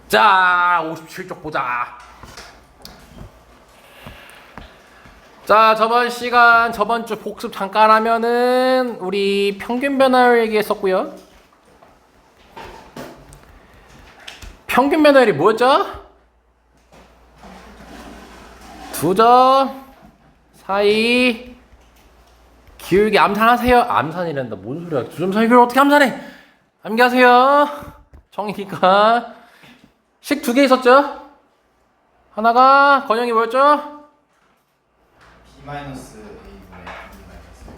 자, 57쪽 보자. 자, 저번 주 복습 잠깐 하면은 우리 평균 변화율 얘기했었고요. 평균 변화율이 뭐였죠? 두 점 사이 기울기 암산하세요. 암산이란다. 뭔 소리야? 두 점 사이 기울기 어떻게 암산해? 암기하세요. 정이니까. 식 두 개 있었죠? 하나가 건형이 뭐였죠? B-A분의 B-A.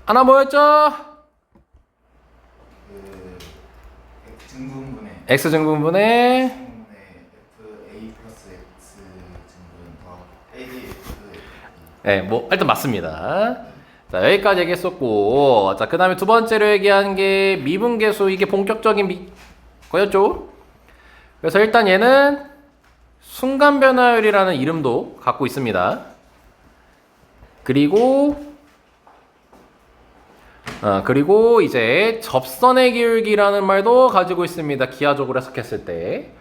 하나 뭐였죠? 그 증분분의 x 증분분의 FA 플러스 X 증분 더하기 ADF. 네, 뭐 일단 맞습니다. 자, 여기까지 얘기했었고, 자, 그 다음에 두 번째로 얘기한 게 미분계수, 이게 본격적인 거였죠. 그래서 일단 얘는 순간 변화율이라는 이름도 갖고 있습니다. 그리고 이제 접선의 기울기라는 말도 가지고 있습니다. 기하적으로 해석했을 때.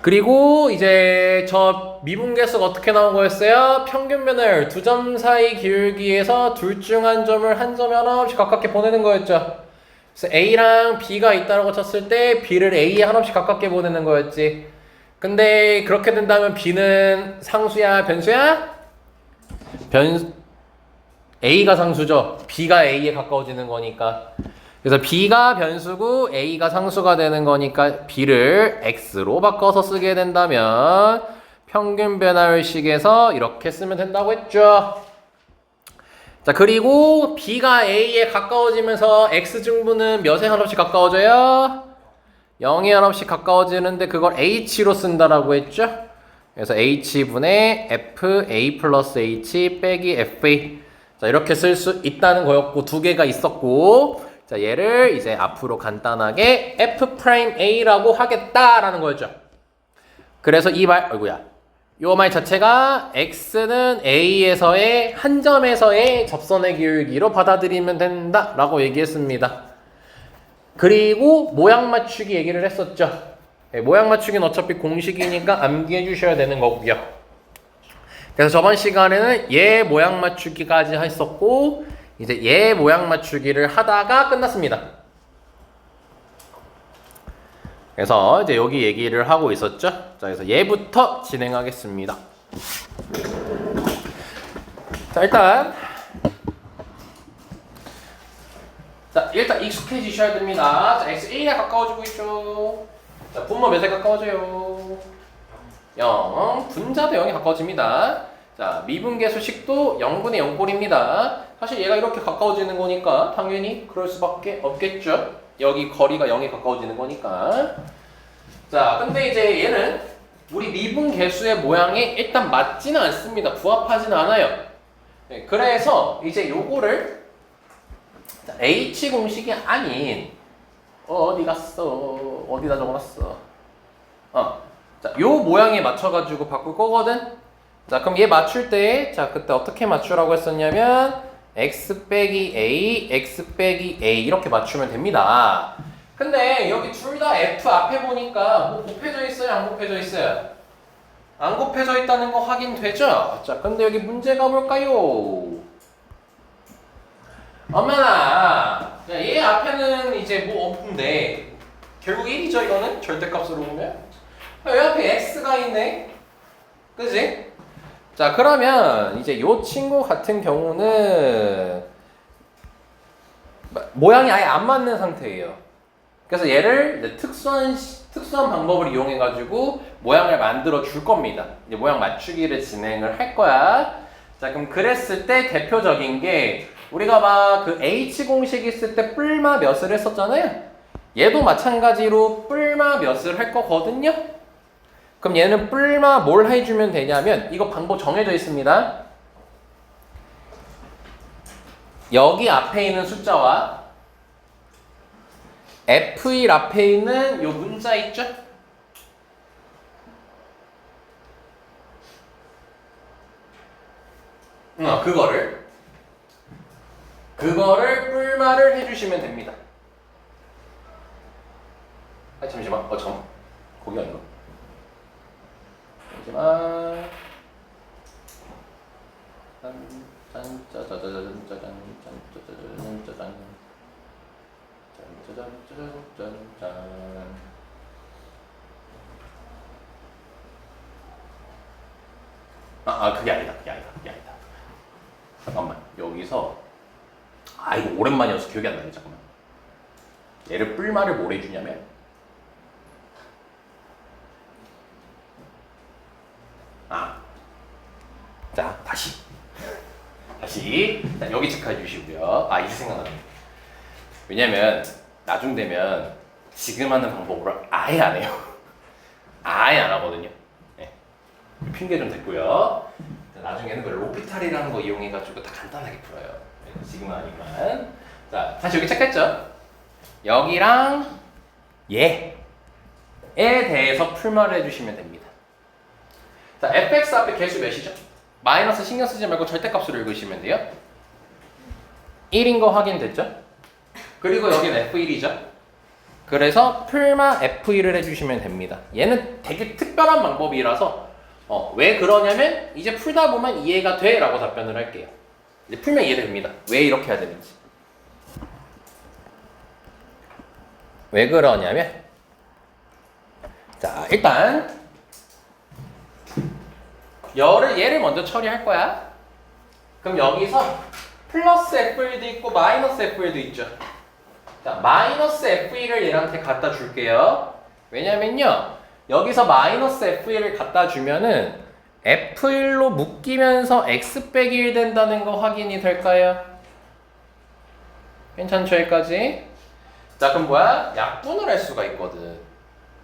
그리고 이제 저 미분계수가 어떻게 나온 거였어요? 평균 변화율 두 점 사이 기울기에서 둘 중 한 점을 한 점에 하나씩 가깝게 보내는 거였죠. 그래서 A랑 B가 있다고 쳤을 때 B를 A에 하나씩 가깝게 보내는 거였지. 근데 그렇게 된다면 B는 상수야, 변수야? A가 상수죠. B가 A에 가까워지는 거니까. 그래서 B가 변수고 A가 상수가 되는 거니까 B를 X로 바꿔서 쓰게 된다면 평균 변화율식에서 이렇게 쓰면 된다고 했죠. 자, 그리고 B가 A에 가까워지면서 X증분은 몇에 한없씩 가까워져요? 0에 한없씩 가까워지는데 그걸 H로 쓴다라고 했죠. 그래서 H분의 FA 플러스 H 빼기 FA. 자, 이렇게 쓸 수 있다는 거였고, 두 개가 있었고, 자, 얘를 이제 앞으로 간단하게 F'A라고 하겠다라는 거였죠. 그래서 요 말 자체가 X는 A에서의 한 점에서의 접선의 기울기로 받아들이면 된다라고 얘기했습니다. 그리고 모양 맞추기 얘기를 했었죠. 네, 모양 맞추기는 어차피 공식이니까 암기해 주셔야 되는 거고요. 그래서 저번 시간에는 얘 모양 맞추기까지 했었고, 이제 얘 모양 맞추기를 하다가 끝났습니다. 그래서 이제 여기 얘기를 하고 있었죠. 자, 그래서 얘부터 진행하겠습니다. 자, 일단 익숙해지셔야 됩니다. 자, x 1에 가까워지고 있죠. 자, 분모 몇에 가까워져요? 0. 분자도 0에 가까워집니다. 자, 미분계수식도 0분의 0꼴입니다. 사실 얘가 이렇게 가까워지는 거니까 당연히 그럴 수밖에 없겠죠. 여기 거리가 0에 가까워지는 거니까. 자, 근데 이제 얘는 우리 미분계수의 모양에 일단 맞지는 않습니다. 부합하지는 않아요. 네, 그래서 이제 요거를 H 공식이 아닌 어디 갔어? 어디다 적어놨어? 자, 요 모양에 맞춰가지고 바꿀 거거든. 자, 그럼 얘 맞출 때, 자, 그때 어떻게 맞추라고 했었냐면 x 빼기 a, x 빼기 a 이렇게 맞추면 됩니다. 근데 여기 둘 다 f 앞에 보니까 뭐 곱해져 있어요? 안 곱해져 있어요? 안 곱해져 있다는 거 확인되죠? 자, 근데 여기 문제가 뭘까요? 엄마나, 얘 앞에는 이제 뭐 없는데 결국 1이죠 이거는? 절대값으로 보면. 여기 앞에 x가 있네. 그지? 자, 그러면 이제 요 친구 같은 경우는 모양이 아예 안 맞는 상태예요. 그래서 얘를 특수한 방법을 이용해 가지고 모양을 만들어 줄 겁니다. 이제 모양 맞추기를 진행을 할 거야. 자, 그럼 그랬을 때 대표적인 게 우리가 막 그 H 공식 있을 때 뿔마 몇을 했었잖아요. 얘도 마찬가지로 뿔마 몇을 할 거거든요. 그럼 얘는 뿔마 뭘 해주면 되냐면 이거 방법 정해져 있습니다. 여기 앞에 있는 숫자와 F1 앞에 있는 요 문자 있죠? 그거를 뿔마를 해주시면 됩니다. 잠시만. 거기 아니야. 하지만 짠짜자자잔짠짠짠짠짠짠짠짠짠짠짠짠짠. 그게 아니다. 잠깐만, 여기서 이거 오랜만이어서 기억이 안 나네. 잠깐만. 얘를 뿔말을 뭘 해주냐면 자, 다시 자, 여기 체크해 주시고요. 이제 생각나네. 왜냐면 나중 되면 지금 하는 방법으로 아예 안 해요. 아예 안 하거든요. 네. 핑계 좀 됐고요. 나중에는 그 로피탈이라는 거 이용해가지고 다 간단하게 풀어요. 네, 지금은 아니지만. 자, 다시 여기 체크했죠? 여기랑 얘에 대해서 풀말을 해주시면 됩니다. 자, fx 앞에 개수 몇이죠? 마이너스 신경 쓰지 말고 절대값으로 읽으시면 돼요. 1인 거 확인됐죠? 그리고 여기는 f1이죠? 그래서 풀마 f1을 해주시면 됩니다. 얘는 되게 특별한 방법이라서 왜 그러냐면 이제 풀다 보면 이해가 돼 라고 답변을 할게요. 이제 풀면 이해됩니다. 왜 이렇게 해야 되는지. 왜 그러냐면 자, 일단 얘를 먼저 처리할 거야. 그럼 여기서 플러스 f1도 있고 마이너스 f1도 있죠. 자, 마이너스 f1을 얘한테 갖다 줄게요. 왜냐면요, 여기서 마이너스 f1을 갖다 주면은 f1로 묶이면서 x 빼기 1 된다는 거 확인이 될까요? 괜찮죠, 여기까지? 자, 그럼 뭐야? 약분을 할 수가 있거든.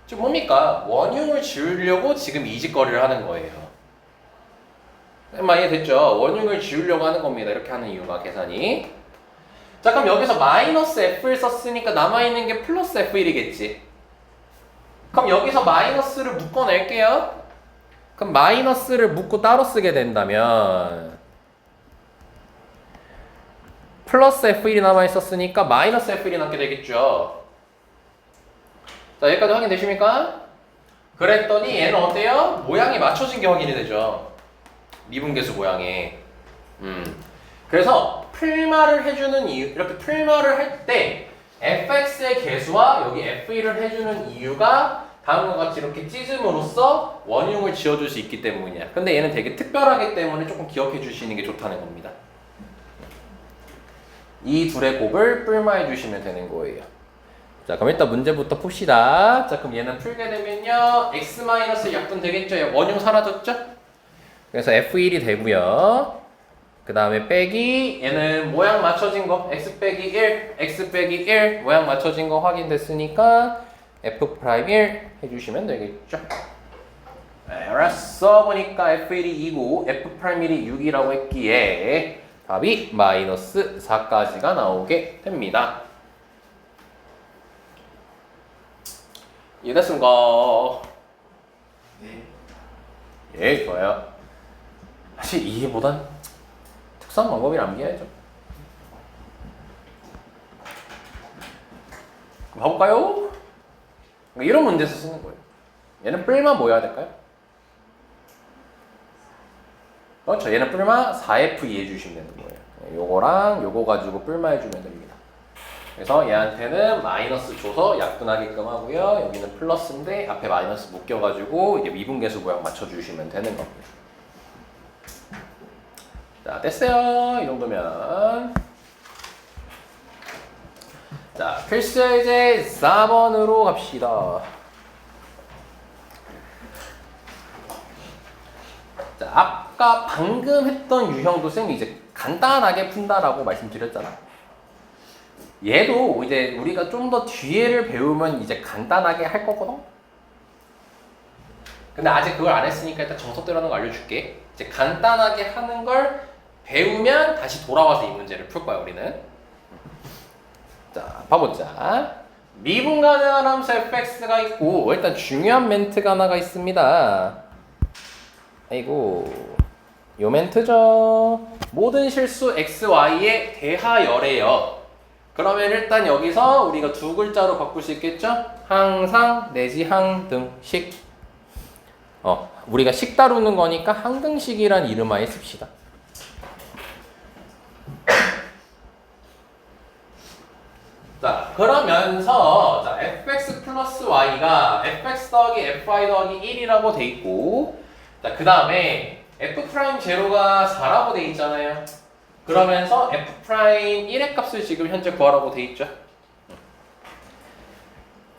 지금 뭡니까? 원흉을 지우려고 지금 이 짓거리를 하는 거예요. 이해됐죠? 원흉을 지우려고 하는 겁니다. 이렇게 하는 이유가 계산이. 자, 그럼 여기서 마이너스 f를 썼으니까 남아있는 게 플러스 f1이겠지. 그럼 여기서 마이너스를 묶어낼게요. 그럼 마이너스를 묶고 따로 쓰게 된다면 플러스 f1이 남아있었으니까 마이너스 f1이 남게 되겠죠. 자, 여기까지 확인되십니까? 그랬더니 얘는 어때요? 모양이 맞춰진 게 확인이 되죠. 미분계수 모양이. 그래서 풀말을 해주는 이유, 이렇게 풀말을 할 때 fx의 계수와 여기 f1을 해주는 이유가 다음과 같이 이렇게 찢음으로써 원흉을 지어줄 수 있기 때문이야. 근데 얘는 되게 특별하기 때문에 조금 기억해 주시는 게 좋다는 겁니다. 이 둘의 곱을 뿔마해 주시면 되는 거예요. 자, 그럼 일단 문제부터 풉시다. 자, 그럼 얘는 풀게 되면요, x 마이너스 약분 되겠죠? 원흉 사라졌죠? 그래서 f1이 되고요. 그 다음에 빼기 얘는 모양 맞춰진 거 x 빼기 1, x 빼기 1 모양 맞춰진 거 확인됐으니까 f'1 해주시면 되겠죠. 네, 알았어. 보니까 f1이 2고 f'1이 6이라고 했기에 답이 마이너스 4까지가 나오게 됩니다. 이해됐습니까? 네. 예, 좋아요. 사실 이해보단 특수한 방법이라 암기해야죠. 그럼 가볼까요? 이런 문제에서 쓰는 거예요. 얘는 뿔마 뭐 해야 될까요? 그렇죠. 얘는 뿔마 4f 이해해주시면 되는 거예요. 요거랑 요거 가지고 뿔마 해주면 됩니다. 그래서 얘한테는 마이너스 줘서 약분하게끔 하고요. 여기는 플러스인데 앞에 마이너스 묶여가지고 이제 미분계수 모양 맞춰주시면 되는 겁니다. 자, 됐어요. 이 정도면. 자, 필수 예제 4번으로 갑시다. 자, 아까 방금 했던 유형도 쌤이 이제 간단하게 푼다라고 말씀드렸잖아. 얘도 이제 우리가 좀 더 뒤에를 배우면 이제 간단하게 할 거거든? 근데 아직 그걸 안 했으니까 일단 정석대로 하는 거 알려줄게. 이제 간단하게 하는 걸 배우면 다시 돌아와서 이 문제를 풀 거야, 우리는. 자, 봐보자. 미분 가능한 함수 fx가 있고, 일단 중요한 멘트가 하나가 있습니다. 아이고, 요 멘트죠. 모든 실수 xy에 대하여래요. 그러면 일단 여기서 우리가 두 글자로 바꿀 수 있겠죠? 항상 내지 항등식. 우리가 식 다루는 거니까 항등식이란 이름하에 씁시다. 자, 그러면서 자, fx 플러스 y가 fx 더하기 fy 더하기 1이라고 돼 있고, 자, 그 다음에 f 프라임 제로가 4라고 돼 있잖아요. 그러면서 f 프라임 1의 값을 지금 현재 구하라고 돼 있죠.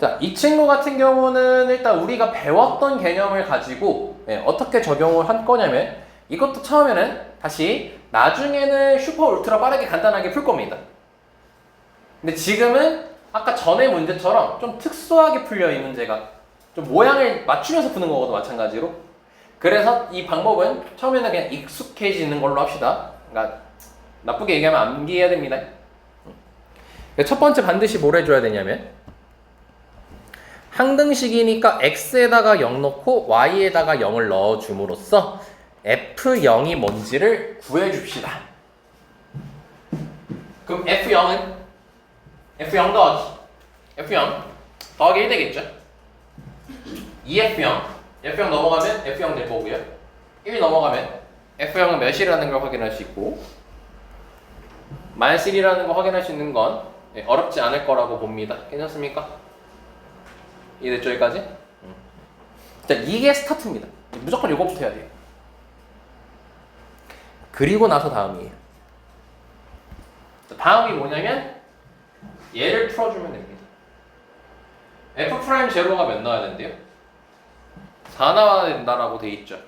자, 이 친구 같은 경우는 일단 우리가 배웠던 개념을 가지고 어떻게 적용을 한 거냐면, 이것도 처음에는 다시 나중에는 슈퍼 울트라 빠르게 간단하게 풀 겁니다. 근데 지금은 아까 전의 문제처럼 좀 특수하게 풀려, 이 문제가. 좀 모양을 맞추면서 푸는 거거든, 마찬가지로. 그래서 이 방법은 처음에는 그냥 익숙해지는 걸로 합시다. 그러니까 나쁘게 얘기하면 암기해야 됩니다. 첫 번째 반드시 뭘 해줘야 되냐면, 항등식이니까 x에다가 0 넣고 y에다가 0을 넣어줌으로써 f0이 뭔지를 구해줍시다. 그럼 f0은 f0 더하기 1 되겠죠? 2f0 f0 넘어가면 f0 될 거고요. 1 넘어가면 f0은 몇이라는 걸 확인할 수 있고, 마이너스 1이라는 걸 확인할 수 있는 건 어렵지 않을 거라고 봅니다. 괜찮습니까? 이해됐죠, 여기까지? 자, 이게 스타트입니다. 무조건 이거부터 해야 돼요. 그리고 나서 다음이에요. 다음이 뭐냐면 얘를 풀어주면 됩니다. f 프라임 제로가 몇 나와야 된대요? 4 나와야 된다라고 돼 있죠.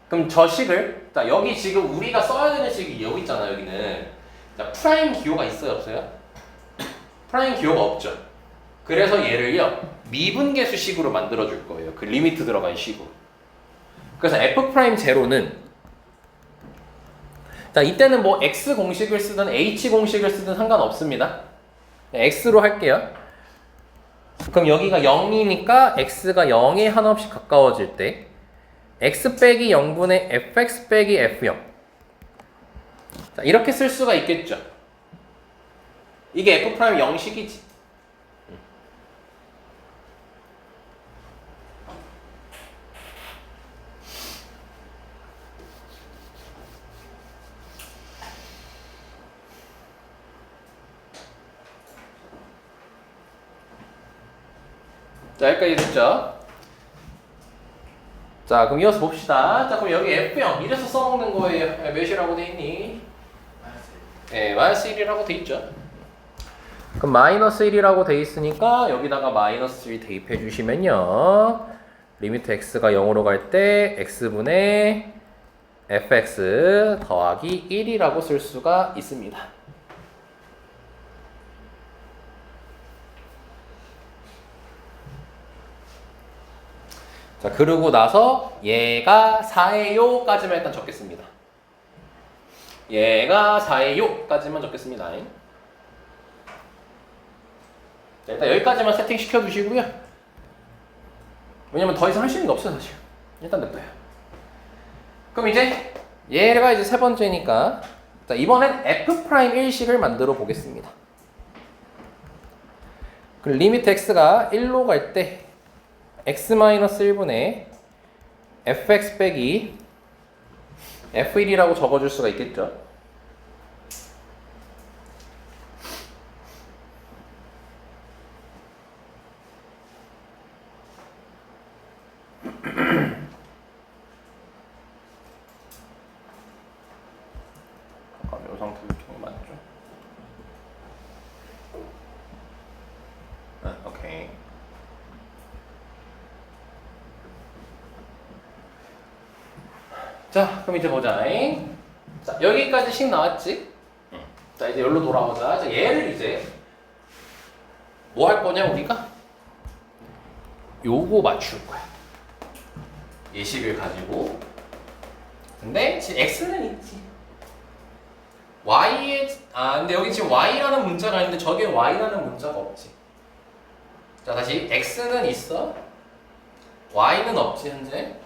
그럼 저 식을, 자, 여기 지금 우리가 써야 되는 식이 여기 있잖아요. 여기는 자, 프라임 기호가 있어요, 없어요? 프라임 기호가 없죠. 그래서 얘를요 미분계수식으로 만들어 줄 거예요. 그 리미트 들어간 식으로. 그래서 f 프라임 제로는, 자, 이때는 뭐 x 공식을 쓰든 h 공식을 쓰든 상관없습니다. x로 할게요. 그럼 여기가 0이니까 x가 0에 한없이 가까워질 때 x 빼기 0분의 fx 빼기 f0. 자, 이렇게 쓸 수가 있겠죠. 이게 f 프라임 0식이지. 자, 여기까지 됐죠? 자, 그럼 이어서 봅시다. 자, 그럼 여기 F0 이래서 써먹는 거예요. 몇이라고 돼 있니? 네, 마이너스 1이라고 돼 있죠. 그럼 마이너스 1이라고 돼 있으니까 여기다가 마이너스 1 대입해 주시면요, 리미트 x가 0으로 갈 때 x분의 fx 더하기 1이라고 쓸 수가 있습니다. 자, 그러고 나서 얘가 4예요 까지만 일단 적겠습니다. 얘가 4예요 까지만 적겠습니다. 자, 일단 여기까지만 세팅 시켜두시고요. 왜냐면 더 이상 할 수 있는 게 없어요, 사실. 일단 냅둬요. 그럼 이제 얘가 이제 세 번째니까, 자, 이번엔 f'1식을 만들어 보겠습니다. 그 리미트 x가 1로 갈 때 x-1분의 fx 빼기 f1이라고 적어줄 수가 있겠죠. 잠깐, 요 상태로 좀 맞죠? 오케이. 자, 그럼 이제 보자. 자, 여기까지 식 나왔지? 자, 이제 여기로 돌아오자. 자, 얘를 이제 뭐 할 거냐, 우리가? 요거 맞출 거야. 예식을 가지고. 근데 지금 x는 있지. y에, 근데 여기 지금 y라는 문자가 있는데 저기에 y라는 문자가 없지. 자, 다시 x는 있어. y는 없지, 현재.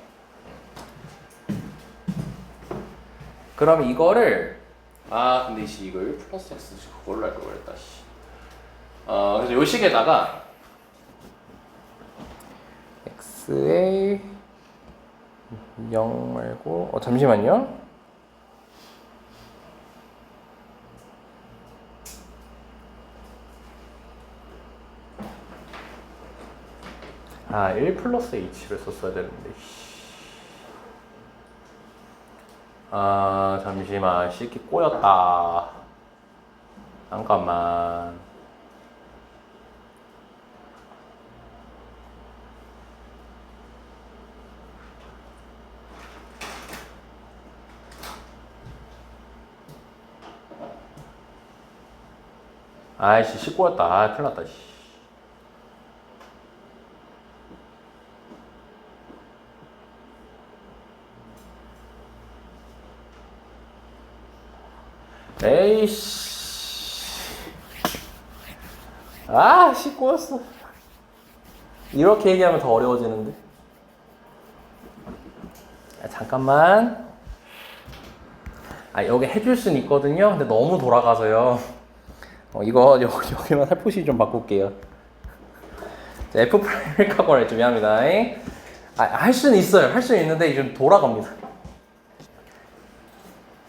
그럼 이거를, 근데 이걸 플러스 x 그걸로 할 걸 그랬다, 씨. 그래서 요 식에다가 x에 0 말고 잠시만요. 아, 1 플러스 h를 썼어야 되는데. 아, 잠시만. 식이 꼬였다. 잠깐만. 아이씨, 식 꼬였다. 아, 큰일 났다. 씨. 에이씨. 아, 씨 꼬였어. 이렇게 얘기하면 더 어려워지는데. 잠깐만. 여기 해줄 순 있거든요. 근데 너무 돌아가서요. 이거 여기만 살포시 좀 바꿀게요. F 프라임 카고를 좀 미안합니다. 할 수는 있어요. 할 수는 있는데 좀 돌아갑니다.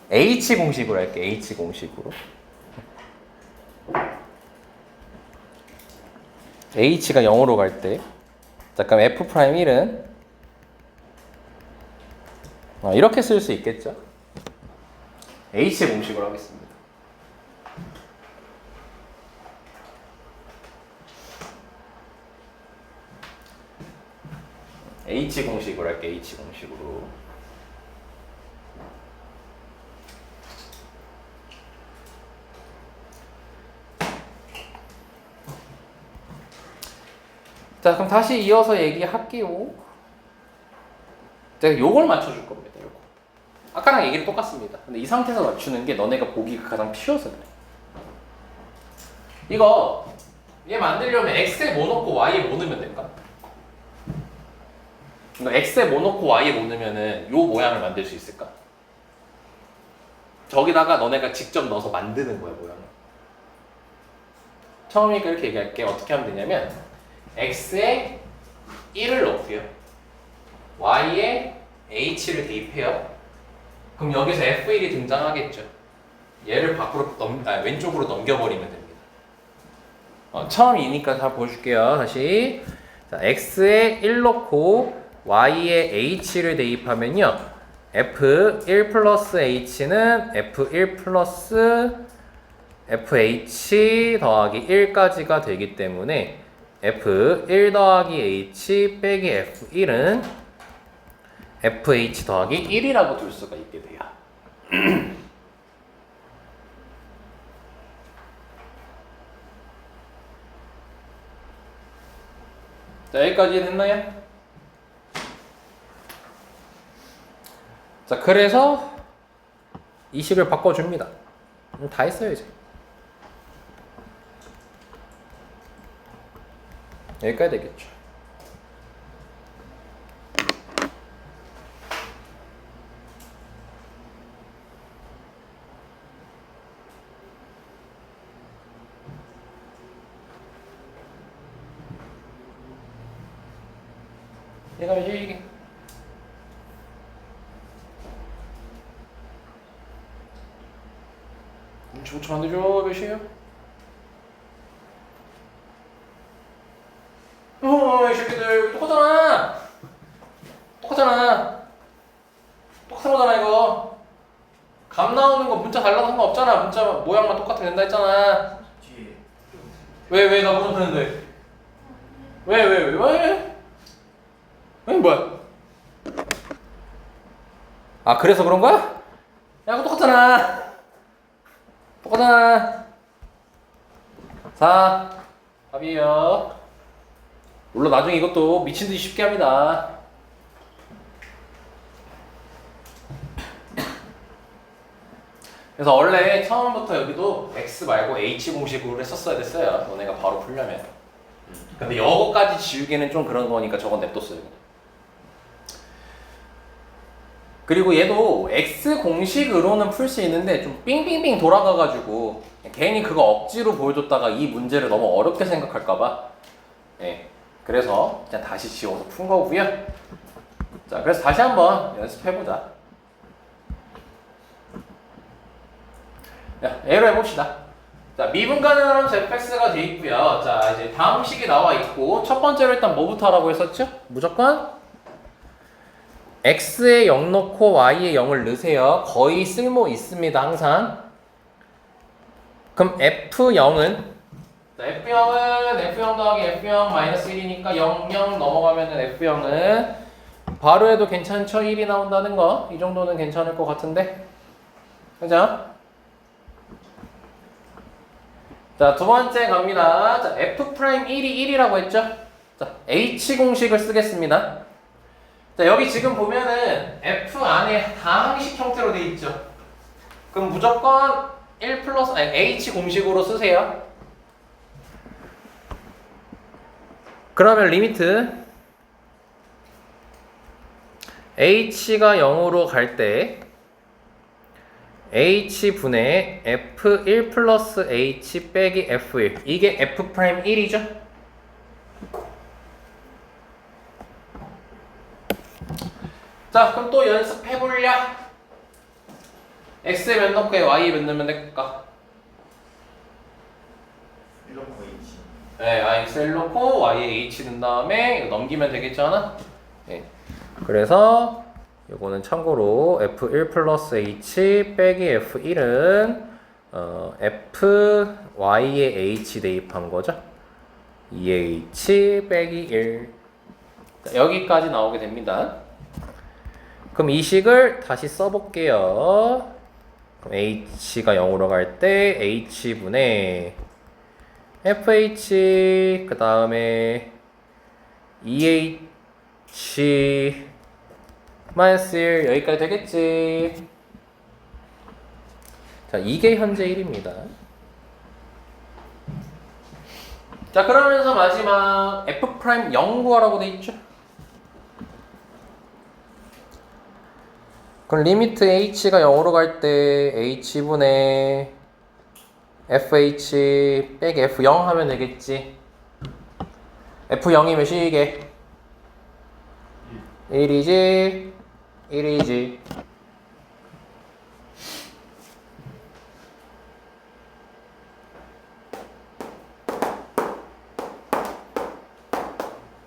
H 공식으로 할게요. H 공식으로. H가 0으로 갈 때, 잠깐 F 프라임 1은 이렇게 쓸 수 있겠죠. H 공식으로 하겠습니다. H 공식으로 할게요. H 공식으로. 자, 그럼 다시 이어서 얘기할게요. 제가 요걸 맞춰줄 겁니다. 요거. 아까랑 얘기는 똑같습니다. 근데 이 상태에서 맞추는 게 너네가 보기가 가장 쉬워서 그래. 이거 얘 만들려면 x에 뭐 넣고 y에 뭐 넣으면 될까? 이거 x에 뭐 넣고 y에 뭐 넣으면은 요 모양을 만들 수 있을까? 저기다가 너네가 직접 넣어서 만드는 거야, 모양을. 처음이니까 이렇게 얘기할게. 어떻게 하면 되냐면 x에 1을 넣고요. y에 h를 대입해요. 그럼 여기서 f1이 등장하겠죠. 얘를 밖으로 왼쪽으로 넘겨버리면 됩니다. 처음이니까 다 보여줄게요. 다시. 자, x에 1 넣고 y에 h를 대입하면요. f1 플러스 h는 f1 플러스 fh 더하기 1까지가 되기 때문에 f1 더하기 h 빼기 f1은 fh 더하기 1이라고 둘 수가 있게 돼요. 자, 여기까지 됐나요? 자, 그래서 이 식을 바꿔줍니다. 다 했어요, 이제. 여기까지 되겠죠. 얘가 이게 뭉쳐뭉쳐 만들죠. 몇이에요? 이 새끼들 똑같잖아. 똑같잖아. 똑같은 거잖아 이거. 감 나오는 거 문자 달라서 상관없잖아. 문자 모양만 똑같으면 된다 했잖아. 뒤에 왜 나 못하는데? 왜? 뭐야? 아, 그래서 그런 거야? 야, 그거 똑같잖아. 똑같잖아. 자, 답이에요. 물론 나중에 이것도 미친 듯이 쉽게 합니다. 그래서 원래 처음부터 여기도 x 말고 h 공식으로 했었어야 됐어요. 너네가 바로 풀려면. 근데 요거까지 지우기는 좀 그런 거니까 저건 냅뒀어요. 그리고 얘도 x 공식으로는 풀 수 있는데 좀 삥삥삥 돌아가가지고 괜히 그거 억지로 보여줬다가 이 문제를 너무 어렵게 생각할까봐 예, 그래서 그냥 다시 지워서 푼 거고요. 자, 그래서 다시 한번 연습해보자. 자, A로 해봅시다. 자, 미분 가능한 fx가 돼 있고요. 자, 이제 다음 식이 나와 있고 첫 번째로 일단 뭐부터 하라고 했었죠? 무조건 x에 0 넣고 y에 0을 넣으세요. 거의 쓸모 있습니다, 항상. 그럼 f0은 자, f0은 f0 더하기 f0 마이너스 1이니까 0, 0 넘어가면은 f0은 바로 해도 괜찮죠? 1이 나온다는 거. 이 정도는 괜찮을 것 같은데. 그죠? 자, 두 번째 갑니다. 자, f'1이 1이라고 했죠? 자, h 공식을 쓰겠습니다. 자, 여기 지금 보면은 f 안에 다 항식 형태로 돼 있죠? 그럼 무조건 1 플러스, 아니, h 공식으로 쓰세요. 그러면 리미트 h가 0으로 갈 때 h분의 f1 플러스 h 빼기 f1 이게 f'1이죠? 자, 그럼 또 연습해볼랴? x에 몇 넣고 y에 몇 넣으면 될까? 1 넣고 H. 네, x를 넣고 y에 h 넣은 다음에 이거 넘기면 되겠지 않아? 네. 그래서 요거는 참고로 f1 플러스 h 빼기 f1은 f y에 h 대입한 거죠. 2h 빼기 1. 자, 여기까지 나오게 됩니다. 그럼 이 식을 다시 써볼게요. 그럼 h가 0으로 갈 때 h분의 fh 그 다음에 2h 마이너스 1 여기까지 되겠지. 자, 이게 현재 1입니다. 자, 그러면서 마지막 f' 0 구하라고 돼 있죠? 그럼 리미트 h가 0으로 갈 때 h분의 fh 빼기 f0 하면 되겠지. f0이면 시계 1이지 1이지.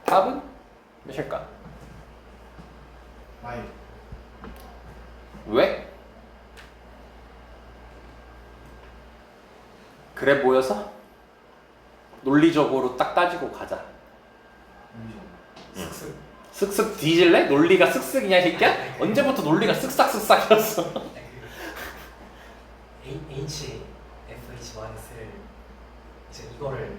답은 몇일까? Y. 왜? 그래 보여서? 논리적으로 딱 따지고 가자. 쓱쓱 뒤질래? 논리가 쓱쓱이냐 이 새끼야? 언제부터 논리가 쓱싹쓱싹이었어? H, FH 마이너스를 이제 이거를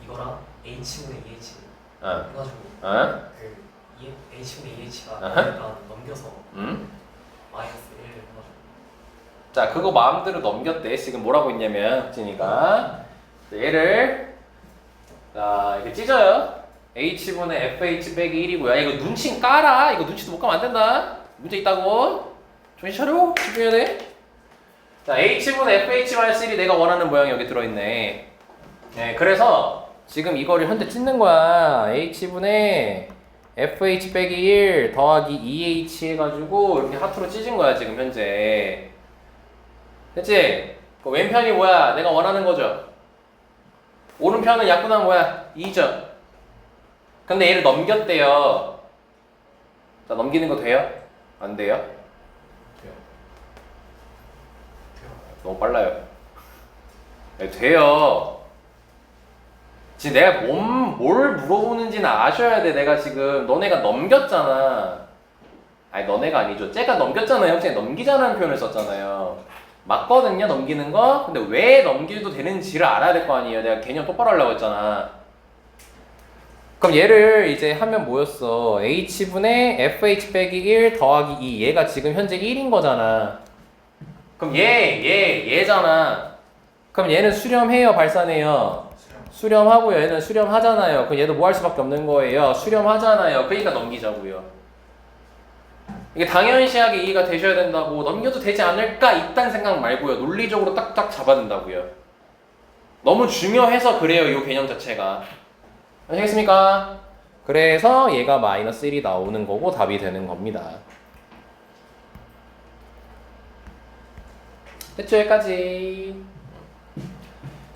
이거랑 H분의 2H 어. 해가지고 어? H분의 2H가 어허. 일단 넘겨서 응? 마이너스 1을 해가지고 자, 그거 마음대로 넘겼대. 지금 뭐라고 했냐면 진이가 얘를 자 이렇게 찢어요. h분의 fh 빼기 1이고요. 이거 눈치 까라. 이거 눈치도 못 가면 안 된다. 문제 있다고. 정신 차려. 집중해야 돼. 자, h분의 fh 마이너스 1이 내가 원하는 모양이 여기 들어있네. 네, 그래서 지금 이거를 현재 찢는 거야. h분의 fh 빼기 1 더하기 2h 해가지고 이렇게 하트로 찢은 거야 지금 현재. 됐지? 그 왼편이 뭐야? 내가 원하는 거죠. 오른편은 약분하면 뭐야? 2죠. 근데 얘를 넘겼대요. 자, 넘기는 거 돼요? 안 돼요? 돼요. 너무 빨라요. 네, 돼요. 지금 내가 뭘 물어보는지는 아셔야 돼. 내가 지금 너네가 넘겼잖아. 아니 너네가 아니죠. 쟤가 넘겼잖아요. 형제 넘기자는 표현을 썼잖아요. 맞거든요, 넘기는 거. 근데 왜 넘겨도 되는지를 알아야 될 거 아니에요. 내가 개념 똑바로 하려고 했잖아. 그럼 얘를 이제 하면 뭐였어? h분의 fh 빼기 1 더하기 2. 얘가 지금 현재 1인 거잖아. 그럼 얘잖아. 그럼 얘는 수렴해요, 발산해요? 수렴하고요. 얘는 수렴하잖아요. 그럼 얘도 뭐 할 수밖에 없는 거예요? 수렴하잖아요. 그러니까 넘기자고요. 이게 당연시하게 이해가 되셔야 된다고 넘겨도 되지 않을까 이딴 생각 말고요. 논리적으로 딱딱 잡아야 된다고요. 너무 중요해서 그래요. 이 개념 자체가. 아시겠습니까? 그래서 얘가 마이너스 1이 나오는 거고 답이 되는 겁니다. 됐죠? 여기까지.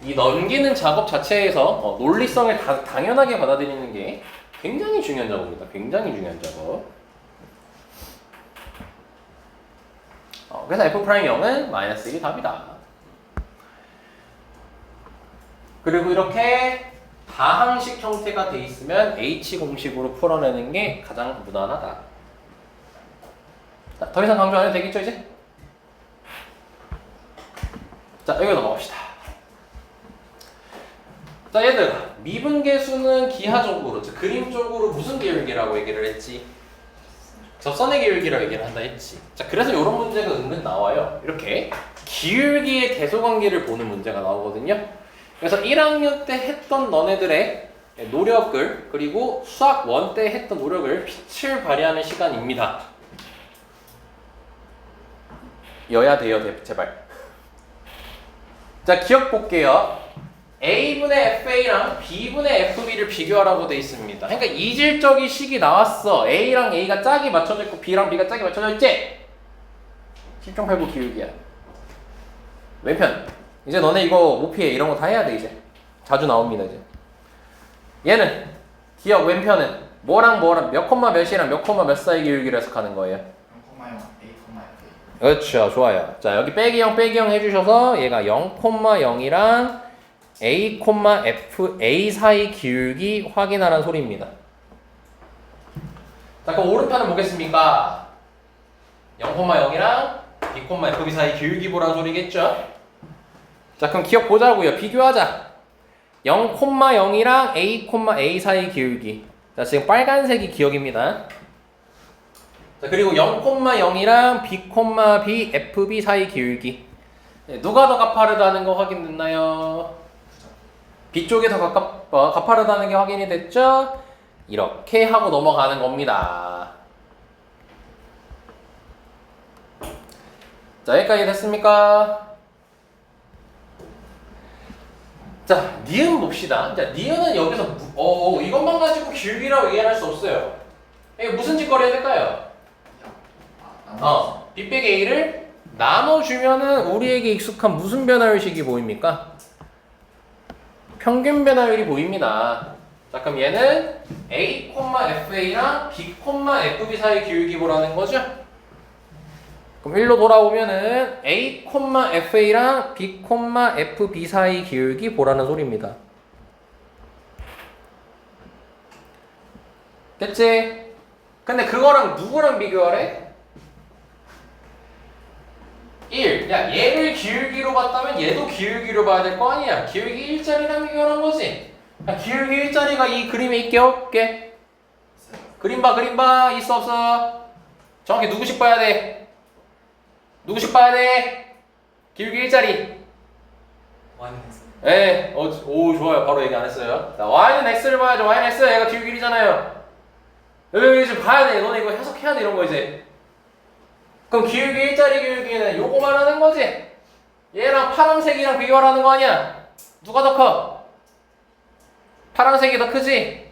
이 넘기는 작업 자체에서 논리성을 당연하게 받아들이는 게 굉장히 중요한 작업입니다. 굉장히 중요한 작업. 그래서 F'0은 마이너스 1이 답이다. 그리고 이렇게 다항식 형태가 돼 있으면 H 공식으로 풀어내는 게 가장 무난하다. 자, 더 이상 강조 안 해도 되겠죠 이제? 자, 여기 넘어갑시다. 자, 얘들 미분계수는 기하적으로, 즉 그림적으로 무슨 기울기라고 얘기를 했지? 접선의 기울기라고 얘기를 한다 했지. 자, 그래서 이런 문제가 은근 나와요. 이렇게 기울기의 대소관계를 보는 문제가 나오거든요. 그래서 1학년 때 했던 너네들의 노력을, 그리고 수학 1 때 했던 노력을 빛을 발휘하는 시간입니다. 여야 돼요, 제발. 자, 기억 볼게요. A분의 FA랑 B분의 FB를 비교하라고 돼 있습니다. 그러니까 이질적인 식이 나왔어. A랑 A가 짝이 맞춰져 있고 B랑 B가 짝이 맞춰져 있지? 10.89 기울기야. 왼편. 이제 너네 이거 못 피해. 이런 거 다 해야 돼 이제. 자주 나옵니다 이제. 얘는 기억 왼편은 뭐랑 몇 콤마 몇이랑 몇 콤마 몇 사이 기울기를 해석하는 거예요. 0,0 A, FA. 그렇죠. 좋아요. 자, 여기 빼기 0 해주셔서 얘가 0,0이랑 A, F, A 사이 기울기 확인하라는 소리입니다. 자, 그럼 오른편은 뭐겠습니까? 0,0이랑 B, FB 사이 기울기 보라는 소리겠죠? 자, 그럼 기억 보자고요. 비교하자. 0,0이랑 A, 사이 기울기. 자, 지금 빨간색이 기억입니다. 자, 그리고 0,0이랑 B, B, FB 사이 기울기. 누가 더 가파르다는 거 확인됐나요? B 쪽이 더 가파르다는 게 확인이 됐죠? 이렇게 하고 넘어가는 겁니다. 자, 여기까지 됐습니까? 자, 니은 봅시다. 자, 니은은 여기서 이것만 가지고 기울기라고 얘기할 수 없어요. 이게 무슨 짓거리 해야 될까요? B 빼기 A를 나눠주면은 우리에게 익숙한 무슨 변화율식이 보입니까? 평균 변화율이 보입니다. 자, 그럼 얘는 A, FA랑 B, FB 사이 기울기 보라는 거죠? 그럼 1로 돌아오면은 A, FA랑 B, FB 사이 기울기 보라는 소리입니다. 됐지? 근데 그거랑 누구랑 비교하래? 1. 야, 얘를 기울기로 봤다면 얘도 기울기로 봐야 될 거 아니야. 기울기 1짜리랑 비교하는 거지. 야, 기울기 1짜리가 이 그림에 있게 없게? 그림 봐. 있어 없어? 정확히 누구씩 봐야 돼? 누구씩 봐야 돼? 기울기 1짜리. Y는 X. 예, 오, 좋아요. 바로 얘기 안 했어요. 자, Y는 X를 봐야죠. Y는 X, 얘가 기울기 1이잖아요. 여기 지금 봐야 돼. 너네 이거 해석해야 돼, 이런 거 이제. 그럼 기울기 1짜리 기울기는 요거 말하는 거지? 얘랑 파란색이랑 비교하라는 거 아니야? 누가 더 커? 파란색이 더 크지?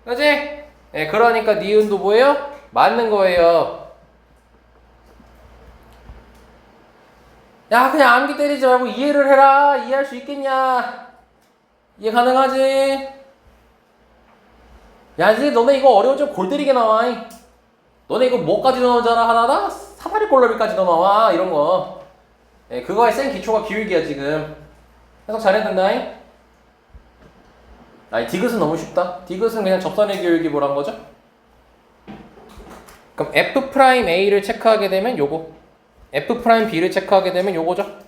그지? 예, 그러니까 니은도 뭐예요? 맞는 거예요. 야, 그냥 암기 때리지 말고 이해를 해라. 이해할 수 있겠냐? 이해 가능하지? 야, 이제 너네 이거 어려워지면 골 때리게 나와. 너네 이거 뭐까지 넣어잖아, 하나다? 사다리 꼴러비까지 넣어놔, 이런 거. 예, 그거에 센 기초가 기울기야, 지금. 해석 잘해야 된다. 아니, 디귿은 너무 쉽다. 디귿은 그냥 접선의 기울기 보란 거죠? 그럼 F'A를 체크하게 되면 요거. F'B를 체크하게 되면 요거죠?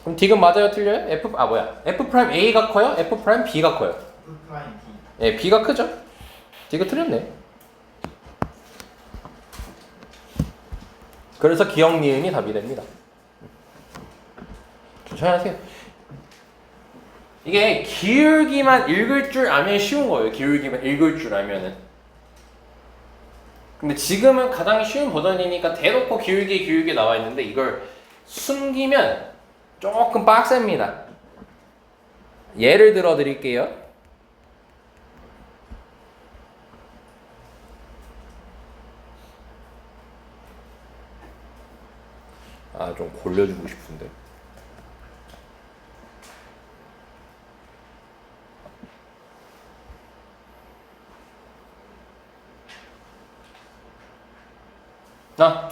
그럼 디귿 맞아요, 틀려요? F'A가 커요? F'B가 커요? B. 예, B가 크죠? 디귿 틀렸네. 그래서 기억 니은이 답이 됩니다. 조심하세요. 이게 기울기만 읽을 줄 알면 쉬운 거예요. 기울기만 읽을 줄 알면은. 근데 지금은 가장 쉬운 버전이니까 대놓고 기울기 나와 있는데 이걸 숨기면 조금 빡셉니다. 예를 들어 드릴게요. 아, 좀 골려주고 싶은데.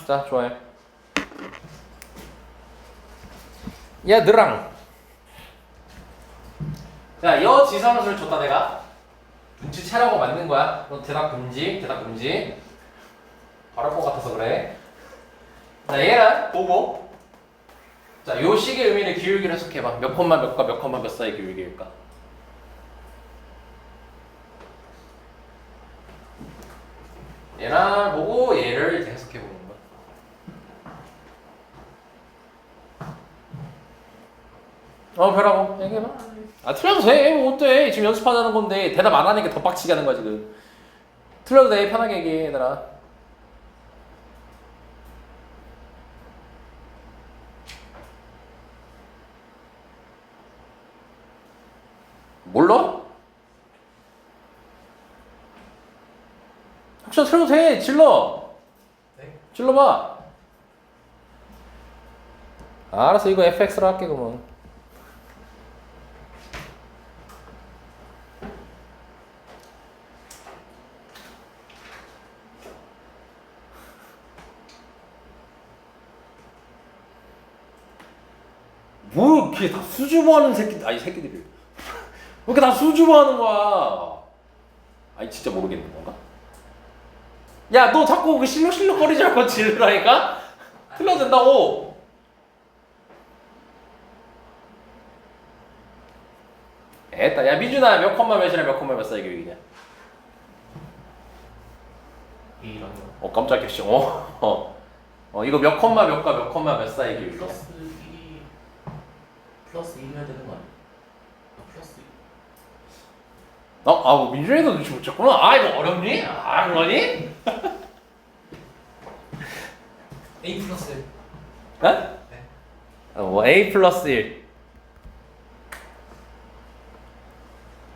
자, 좋아요. 얘들랑. 자, 여지선수를 줬다 내가. 눈치채라고 만든 거야. 너 대답 금지. 바로 것 같아서 그래. 자, 얘랑 보고. 자, 요 식의 의미를 기울기를 해석해봐. 몇 콤마 몇과 몇 콤마 몇 사이 기울기일까? 얘랑 보고 얘를 이제 해석해보는 거야. 별하고 얘기해봐. 틀려도 돼. 뭐 어때? 지금 연습하자는 건데 대답 안 하는 게 더 빡치게 하는 거야 지금. 틀려도 돼. 편하게 얘기해 얘들아. 몰라? 혹시 틀려도 돼. 질러. 네? 질러봐. 알았어. 이거 fx로 할게 그러면. 뭐 이렇게 다 수줍어하는 새끼들이 왜 이렇게 다 수줍어하는 거야? 아니 진짜 모르겠는 건가? 야, 너 자꾸 그 실룩실룩거리지 말고 질르라니까? 틀려도 된다고. 됐다. 야, 미준아, 몇 콤마 몇이랑 몇 콤마 몇 사이 교육이냐? A랑 깜짝이야. 씨. 이거 몇 콤마 몇과 몇 콤마 몇 사이 교육이야? 플러스 1 해야 되는 거 아니야? 플러스 1. 민준이도 눈치 못 챘구나. 이거 어렵니? 그러니? A 플러스 1. 네? 뭐 A 플러스 1.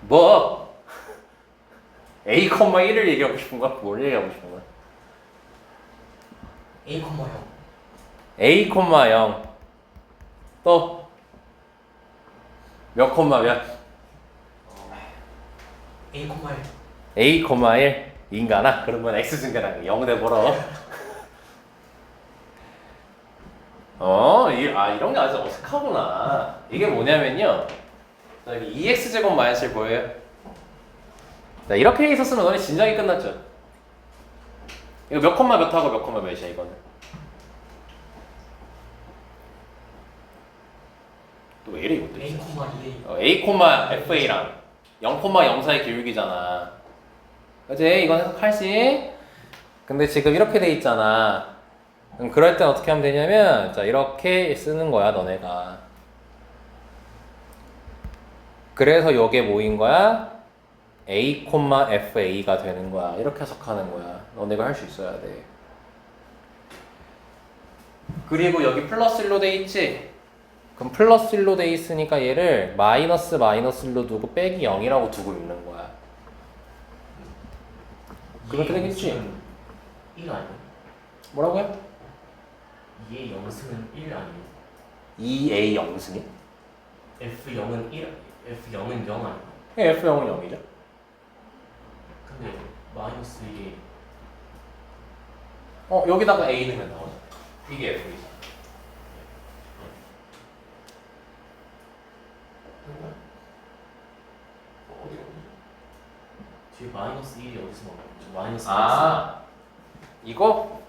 뭐? A, 1을 얘기하고 싶은 거야? 뭘 얘기하고 싶은 거야? A, 0. A, 0. 또? 몇 콤마 몇? A, 1. A, 1? 인간아? 그러면 X 증가랑 0 내버려. 이런 게 아주 어색하구나. 이게 뭐냐면요. 자, 여기 2x제곱 마이너스 1 보여요? 자, 이렇게 있었으면 너네 진작에 끝났죠. 이거 몇 콤마 몇 하고 몇 콤마 몇이야 이거는. 또 왜 이래 이것도 A, 있어. 2A. A, FA랑 0, 0 사이 기울기잖아. 그치? 이건 해석할지. 근데 지금 이렇게 돼 있잖아. 그럼 그럴 땐 어떻게 하면 되냐면, 자, 이렇게 쓰는 거야, 너네가. 그래서 요게 뭐인 거야? A, FA가 되는 거야. 이렇게 해석하는 거야. 너네가 할 수 있어야 돼. 그리고 여기 플러스 1로 돼 있지? 그럼 플러스 1로 돼 있으니까 얘를 마이너스 1로 두고 빼기 0이라고 두고 읽는 거야. 그렇게 되겠지? 1 아니에요? 뭐라고요? 2A 0승은 1 아니에요? 2A 0승이? F0은 1, F0은 0 아니에요? F0은 0이죠. 근데 마이너스 이게 여기다가 A 넣으면 나오죠. 이게 F이죠. 뒤에 마이너스 1이 어디서 나오죠? 마이너스 이거?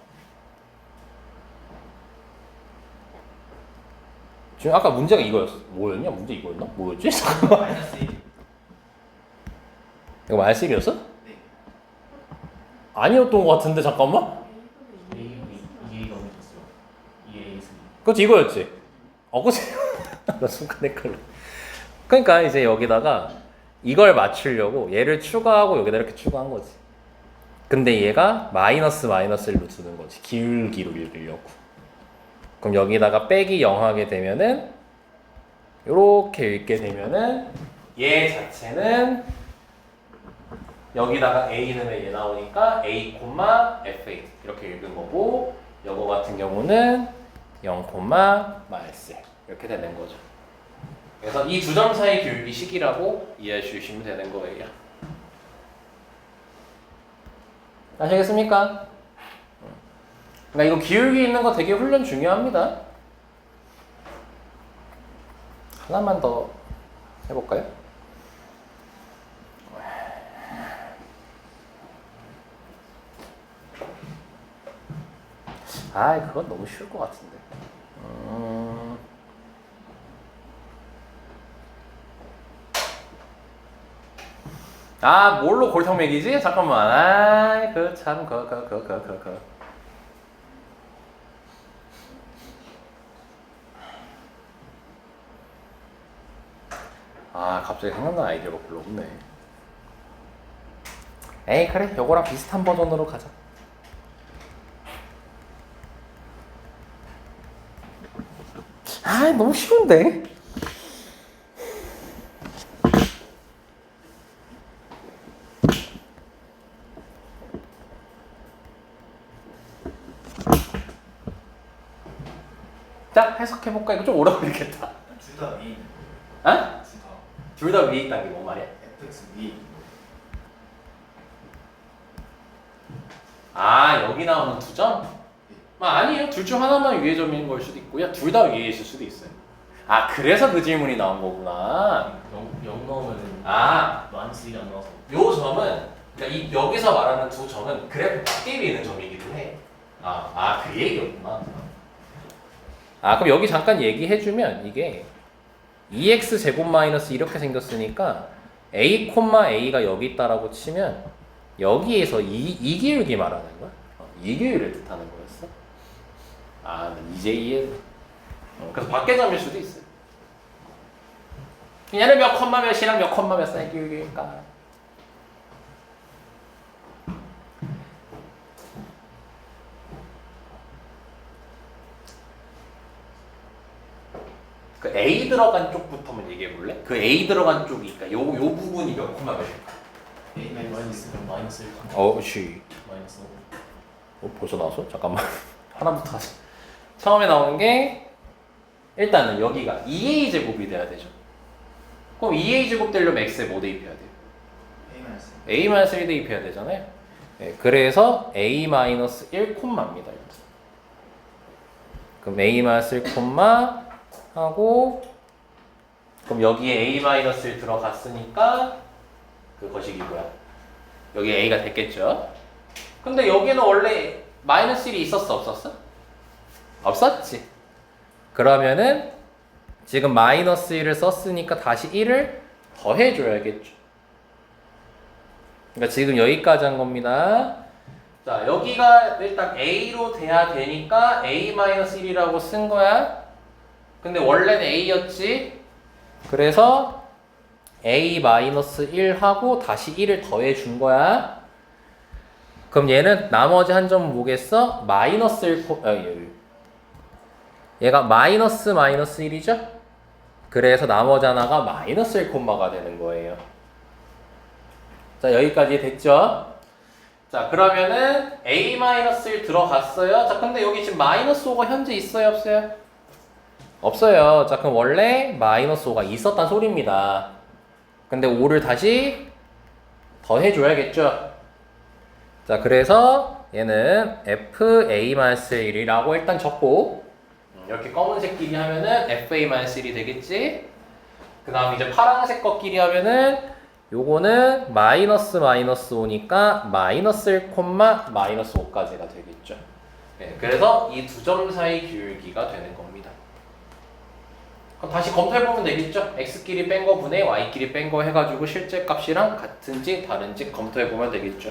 지금 아까 문제가 이거였어. 뭐였냐? 문제 이거였나? 뭐였지? 마이너스 1. 이거 마이너스 1이었어? 네. 아니었던 것 같은데 잠깐만? A, 2A가 어디였어요? 2A 승. 그치 이거였지? 그치? 나 순간 헷갈려. 그러니까 이제 여기다가 이걸 맞추려고 얘를 추가하고 여기다 이렇게 추가한 거지. 근데 얘가 마이너스 마이너스를 두는 거지. 기울기로 읽으려고. 그럼 여기다가 빼기 0 하게 되면은 이렇게 읽게 되면은 얘 자체는 여기다가 a 넣으면 얘 나오니까 a, f8 이렇게 읽은 거고, 요거 같은 경우는 0, 말셀 이렇게 되는 거죠. 그래서 이 두 점 사이 기울기 식이라고 이해해 주시면 되는 거예요. 아시겠습니까? 그러니까 이거 기울기 있는 거 되게 훈련 중요합니다. 하나만 더 해볼까요? 아, 그건 너무 쉬울 것 같은데. 아, 뭘로 골탕 먹이지? 잠깐만. 아, 그 참, 아, 갑자기 생각난 아이디어가 별로 없네. 에이, 그래. 요거랑 비슷한 버전으로 가자. 아, 너무 쉬운데? 자, 해석해볼까? 이거 좀 오래 걸리겠다. 둘다 위. 어? 둘 둘 다. 다 위에 있다는 게 뭔 말이야? fx 위. 아, 여기 나오는 두 점? 아, 아니에요. 둘 중 하나만 위의 점인 걸 수도 있고요. 둘 다 위에 있을 수도 있어요. 아, 그래서 그 질문이 나온 거구나. 0 넣으면은 아, 마이너스 1이 안 나와서. 요 점은, 그러니까 여기서 말하는 두 점은 그래프 밖에 있는 점이기도 해. 그 얘기였구나. 아, 그럼 여기 잠깐 얘기해주면 이게 2x 제곱 마이너스 이렇게 생겼으니까 a, a가 여기 있다라고 치면 여기에서 이 기울기 말하는 거야? 이 기울기를 뜻하는 거였어? 아, 난 이제 이해. 그래서 밖에 점일 수도 있어요. 얘는 몇 컴마 몇이랑 몇 컴마 몇 사이 기울기일까? 그 A 들어간 쪽부터만 얘기해 볼래? 그 A 들어간 쪽이, 그러니까 요 부분이 몇 콤마 몇일까? a 마이너스 마이너스 1. 씨. 마이너스 5. 벌써 나왔어? 잠깐만. 하나부터 하자. 처음에 나오는 게 일단은 여기가 2A 제곱이 돼야 되죠. 그럼 2A 제곱 되려면 X에 뭐 대입해야 돼요? a 마이너스. A-1 대입해야 되잖아요. 네, 그래서 A-1 콤마입니다. 그럼 A-1 콤마 하고, 그럼 여기에 A-1 들어갔으니까 그 거식이 뭐야? 여기 A가 됐겠죠? 근데 여기는 원래 마이너스 1이 있었어, 없었어? 없었지. 그러면은 지금 마이너스 1을 썼으니까 다시 1을 더해줘야겠죠. 그러니까 지금 여기까지 한 겁니다. 자, 여기가 일단 A로 돼야 되니까 A-1이라고 쓴 거야. 근데 원래는 A였지. 그래서 A-1하고 다시 1을 더해 준 거야. 그럼 얘는 나머지 한 점은 뭐겠어? 마이너스 1, 얘가 마이너스 1이죠? 그래서 나머지 하나가 마이너스 1 콤마가 되는 거예요. 자, 여기까지 됐죠? 자, 그러면은 A-1 들어갔어요. 자, 근데 여기 지금 마이너스 5가 현재 있어요, 없어요? 없어요. 자, 그럼 원래 마이너스 5가 있었단 소리입니다. 근데 5를 다시 더해줘야겠죠? 자, 그래서 얘는 FA-1이라고 일단 적고, 이렇게 검은색 끼리 하면은 FA-1이 되겠지? 그 다음 이제 파란색 거끼리 하면은 요거는 마이너스 5니까 마이너스 1, 마이너스 5까지가 되겠죠. 네, 그래서 이 두 점 사이 기울기가 되는 겁니다. 그럼 다시 검토해보면 되겠죠? x끼리 뺀 거 분의 y끼리 뺀 거 해가지고 실제 값이랑 같은지 다른지 검토해보면 되겠죠.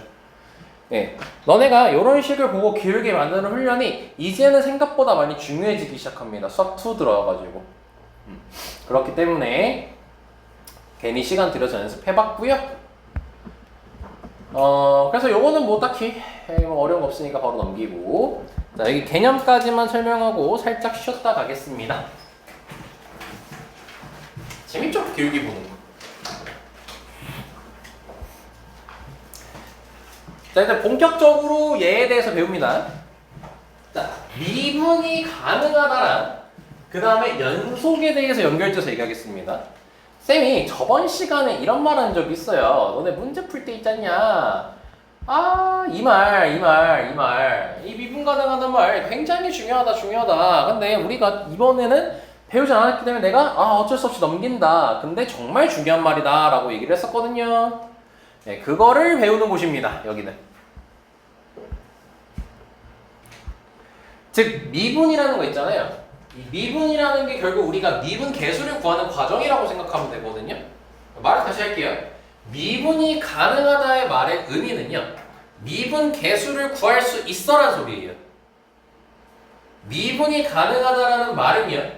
네, 너네가 이런 식을 보고 기울기 만드는 훈련이 이제는 생각보다 많이 중요해지기 시작합니다. 수학 2 들어와가지고. 그렇기 때문에 괜히 시간 들여서 연습해봤고요. 그래서 요거는 뭐 딱히 뭐 어려운 거 없으니까 바로 넘기고. 자, 여기 개념까지만 설명하고 살짝 쉬었다 가겠습니다. 재밌죠? 기울기 보는 거. 자, 일단 본격적으로 얘에 대해서 배웁니다. 자, 미분이 가능하다란 그 다음에 연속에 대해서 연결돼서 얘기하겠습니다. 쌤이 저번 시간에 이런 말 한 적 있어요. 너네 문제 풀 때 있잖냐. 이 미분 가능하다는 말 굉장히 중요하다. 근데 우리가 이번에는 배우지 않았기 때문에 내가 어쩔 수 없이 넘긴다. 근데 정말 중요한 말이다 라고 얘기를 했었거든요. 네, 그거를 배우는 곳입니다. 여기는. 즉 미분이라는 거 있잖아요. 이 미분이라는 게 결국 우리가 미분 계수를 구하는 과정이라고 생각하면 되거든요. 말을 다시 할게요. 미분이 가능하다의 말의 의미는요, 미분 계수를 구할 수 있어란 소리예요. 미분이 가능하다라는 말은요,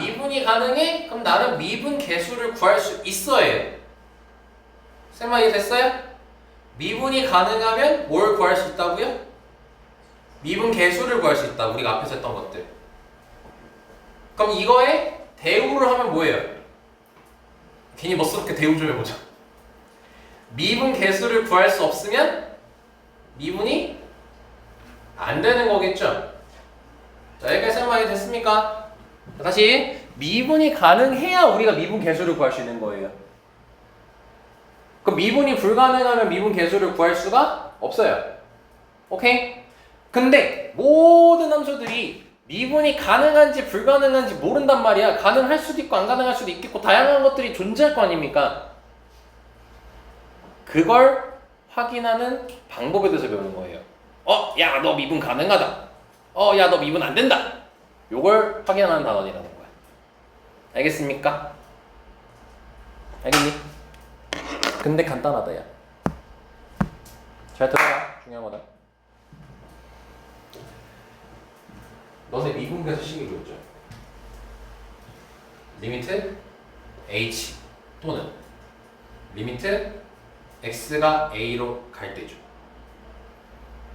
미분이 가능해? 그럼 나는 미분 계수를 구할 수 있어예요. 쌤 말이 됐어요? 미분이 가능하면 뭘 구할 수 있다고요? 미분 계수를 구할 수 있다. 우리가 앞에서 했던 것들. 그럼 이거에 대우를 하면 뭐예요? 괜히 멋스럽게 대우 좀 해보자. 미분 계수를 구할 수 없으면 미분이 안 되는 거겠죠? 자, 여기까지 설명이 됐습니까? 다시 미분이 가능해야 우리가 미분 계수를 구할 수 있는 거예요. 그럼 미분이 불가능하면 미분 계수를 구할 수가 없어요. 오케이? 근데 모든 함수들이 미분이 가능한지 불가능한지 모른단 말이야. 가능할 수도 있고 안 가능할 수도 있겠고 다양한 것들이 존재할 거 아닙니까? 그걸 확인하는 방법에 대해서 배우는 거예요. 야, 너 미분 가능하다. 야, 너 미분 안 된다. 요걸 확인하는 단원이라는 거야. 알겠습니까? 알겠니? 근데 간단하다, 야. 잘 들어라. 중요한 거다. 너네 미분계수 식이 뭐였죠? 리미트 h 또는 리미트 x가 a로 갈 때죠.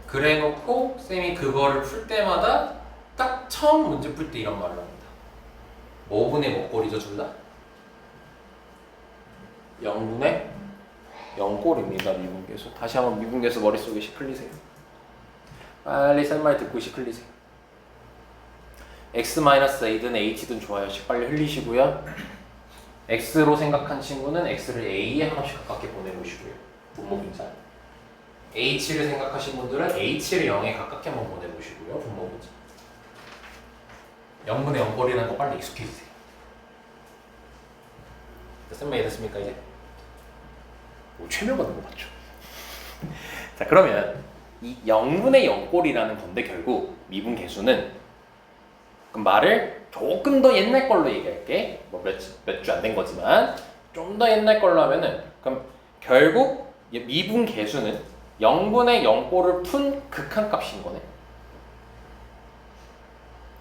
그래 놓고 쌤이 그거를 풀 때마다 딱 처음 문제 풀 때 이런 말을 합니다. 5분의 목골이죠, 둘 다? 0분의 0골입니다, 미분계수. 다시 한번 미분계수 머릿속에 시클리세요. 빨리 쌤 말 듣고 시클리세요. x-a든 h든 좋아요. 빨리 흘리시고요. x로 생각한 친구는 x를 a에 하나씩 가깝게 보내보시고요. 분모 분산. h를 생각하신 분들은 h를 0에 가깝게 한번 보내보시고요. 분모 분산. 0분의 0꼴이라는 거 빨리 익숙해지세요. 쌤만 이해됐습니까 이제? 최면 받는 거 맞죠? 자, 그러면 이 0분의 0꼴이라는 건데 결국 미분 계수는, 그럼 말을 조금 더 옛날 걸로 얘기할게. 뭐 몇 주 안 된 거지만 좀 더 옛날 걸로 하면은, 그럼 결국 미분 계수는 0분의 0꼴을 푼 극한값인 거네.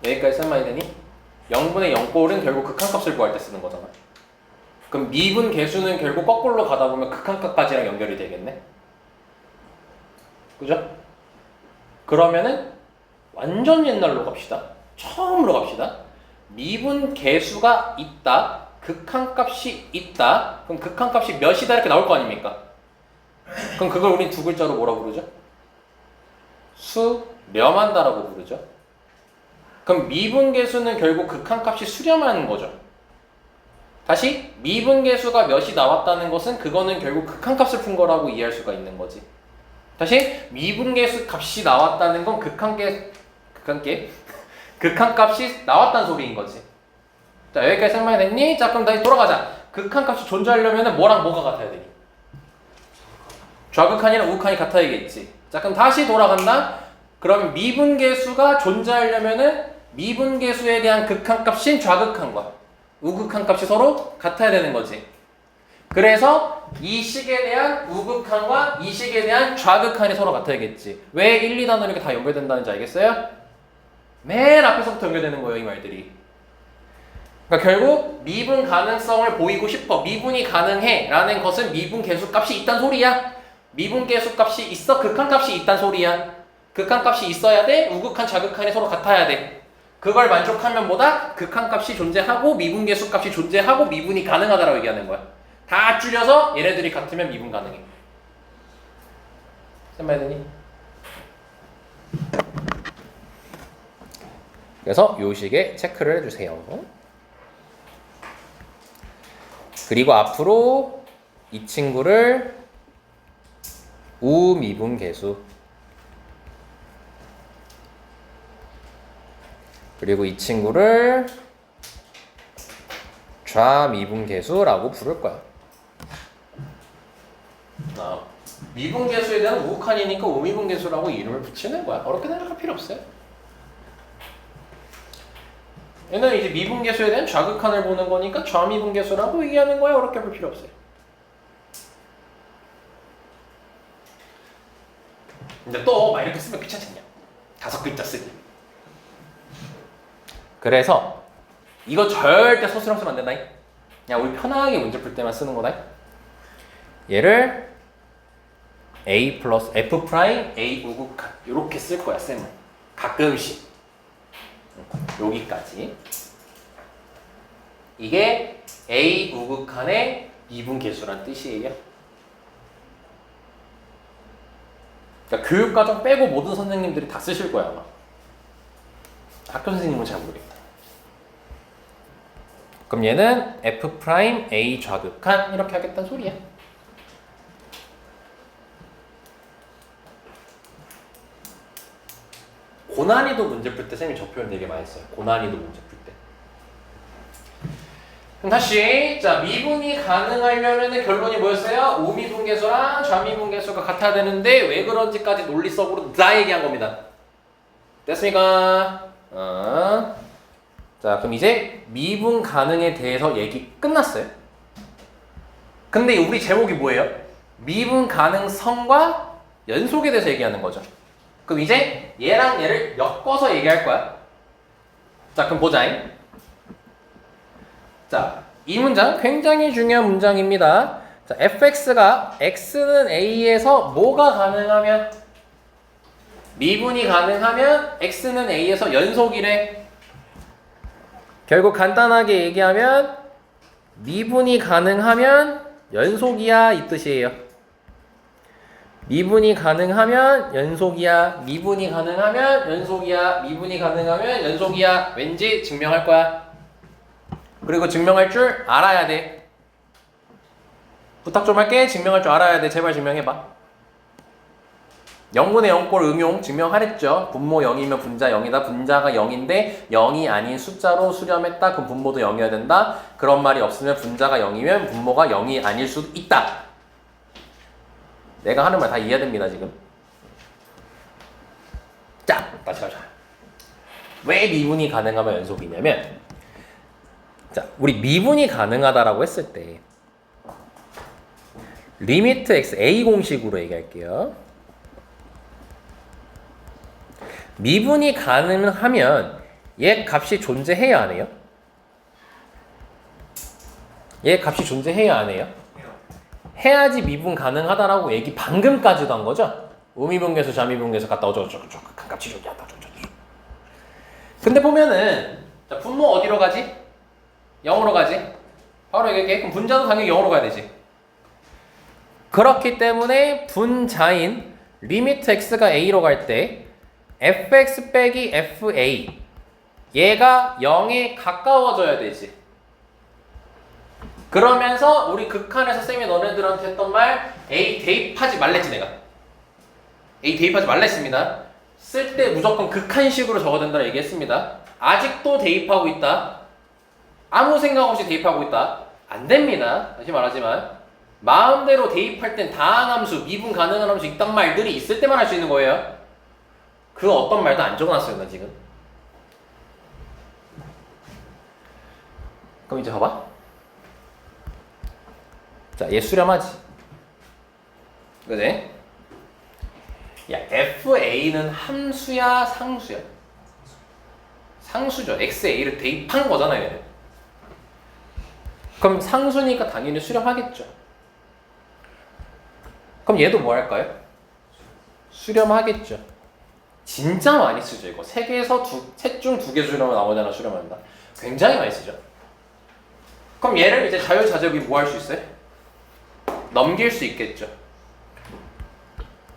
여기까지 쌤 말이 되니? 0분의 0꼴은 결국 극한값을 구할 때 쓰는 거잖아. 그럼 미분 계수는 결국 거꾸로 가다 보면 극한값까지랑 연결이 되겠네. 그죠? 그러면은 완전 옛날로 갑시다. 처음으로 갑시다. 미분 계수가 있다. 극한값이 있다. 그럼 극한값이 몇이다 이렇게 나올 거 아닙니까? 그럼 그걸 우린 두 글자로 뭐라고 부르죠? 수렴한다라고 부르죠. 그럼 미분 계수는 결국 극한값이 수렴하는 거죠. 다시 미분 계수가 몇이 나왔다는 것은 그거는 결국 극한값을 푼 거라고 이해할 수가 있는 거지. 다시 미분 계수 값이 나왔다는 건 극한값이 나왔다는 소리인 거지. 자, 여기까지 설명이 됐니? 자, 그럼 다시 돌아가자. 극한값이 존재하려면 뭐랑 뭐가 같아야 되니? 좌극한이랑 우극한이 같아야겠지. 자, 그럼 다시 돌아간다. 그럼 미분계수가 존재하려면은 미분계수에 대한 극한값인 좌극한과 우극한값이 서로 같아야 되는 거지. 그래서 이 식에 대한 우극한과 이 식에 대한 좌극한이 서로 같아야겠지. 왜 1, 2단원 이렇게 다 연결된다는지 알겠어요? 맨 앞에서부터 연결되는 거예요, 이 말들이. 그러니까 결국 미분 가능성을 보이고 싶어. 미분이 가능해 라는 것은 미분 계수 값이 있단 소리야. 미분계수 값이 있어? 극한값이 있단 소리야. 극한값이 있어야 돼? 우극한 자극한이 서로 같아야 돼. 그걸 만족하면 뭐다? 극한값이 존재하고 미분계수 값이 존재하고 미분이 가능하다라고 얘기하는 거야. 다 줄여서 얘네들이 같으면 미분 가능해. 무슨 말 되니? 그래서 요 식에 체크를 해주세요. 그리고 앞으로 이 친구를 우미분계수, 그리고 이 친구를 좌미분계수라고 부를 거야. 미분계수에 대한 우극한이니까 우미분계수라고 이름을 붙이는 거야. 어렵게 생각할 필요 없어요. 얘는 이제 미분계수에 대한 좌극한을 보는 거니까 좌미분계수라고 얘기하는 거야. 어렵게 볼 필요 없어요. 근데 또 막 이렇게 쓰면 귀찮지 않냐? 5글자 쓰기. 그래서 이거 절대 소수랑 쓰면 안 된다. 그냥 우리 편하게 문제 풀 때만 쓰는 거다. 얘를 a 플러스 f 프라임 a 우극한 이렇게 쓸 거야. 쌤은 가끔씩 여기까지. 이게 a 우극한의 미분계수란 뜻이에요. 그러니까 교육과정 빼고 모든 선생님들이 다 쓰실 거야 아마. 학교 선생님은 잘 모르겠다. 그럼 얘는 f 프라임 a 좌극한 이렇게 하겠다는 소리야. 고난이도 문제 풀 때 쌤이 저 표현 되게 많이 써요. 고난이도 문제 풀 때. 그럼 다시 자 미분이 가능하려면 결론이 뭐였어요? 우미분계수랑 좌미분계수가 같아야 되는데 왜 그런지까지 논리적으로 다 얘기한 겁니다. 됐습니까? 자 그럼 이제 미분 가능에 대해서 얘기 끝났어요. 근데 우리 제목이 뭐예요? 미분 가능성과 연속에 대해서 얘기하는 거죠. 그럼 이제 얘랑 얘를 엮어서 얘기할 거야. 자 그럼 보자. 자, 이 문장 굉장히 중요한 문장입니다. 자, fx가 x는 a에서 뭐가 가능하면? 미분이 가능하면 x는 a에서 연속이래. 결국 간단하게 얘기하면 미분이 가능하면 연속이야 이 뜻이에요. 미분이 가능하면 연속이야. 미분이 가능하면 연속이야. 미분이 가능하면 연속이야. 왠지 증명할 거야. 그리고 증명할 줄 알아야 돼. 부탁 좀 할게. 증명할 줄 알아야 돼. 제발 증명해봐. 0분의 0꼴 음용 증명하랬죠. 분모 0이면 분자 0이다. 분자가 0인데 0이 아닌 숫자로 수렴했다. 그럼 분모도 0이어야 된다. 그런 말이 없으면 분자가 0이면 분모가 0이 아닐 수도 있다. 내가 하는 말 다 이해됩니다 지금. 자, 다시 가자. 왜 미분이 가능하면 연속이냐면 자, 우리 미분이 가능하다라고 했을 때 리미트 x a 공식으로 얘기할게요. 미분이 가능하면 얘 값이 존재해야 안 해요? 얘 값이 존재해야 안 해요? 해야지 미분 가능하다라고 얘기 방금까지도 한 거죠? 우미분계수, 좌미분계수 갖다 어쩌고저쩌고 값이 존재한다. 근데 보면은 자, 분모 어디로 가지? 0으로 가지? 바로 얘기해. 그럼 분자도 당연히 0으로 가야 되지. 그렇기 때문에 분자인 리미트 x가 a로 갈 때 fx 빼기 fa 얘가 0에 가까워져야 되지. 그러면서 우리 극한에서 쌤이 너네들한테 했던 말 a 대입하지 말랬지 내가. a 대입하지 말랬습니다. 쓸 때 무조건 극한식으로 적어야 된다고 얘기했습니다. 아직도 대입하고 있다. 아무 생각 없이 대입하고 있다. 안 됩니다. 다시 말하지만 마음대로 대입할 땐 다항함수, 미분 가능한 함수 이딴 말들이 있을 때만 할 수 있는 거예요. 그 어떤 말도 안 적어놨어요 나 지금. 그럼 이제 봐봐. 자, 얘 수렴하지. 그지? 야, FA는 함수야, 상수야? 상수죠. XA를 대입한 거잖아요, 얘는. 그럼 상수니까 당연히 수렴하겠죠. 그럼 얘도 뭐 할까요? 수렴하겠죠. 진짜 많이 쓰죠 이거. 셋 중 두 개 수렴을 나머지는 수렴한다. 굉장히 많이 쓰죠. 그럼 얘를 이제 자유자재비 뭐 할 수 있어요? 넘길 수 있겠죠.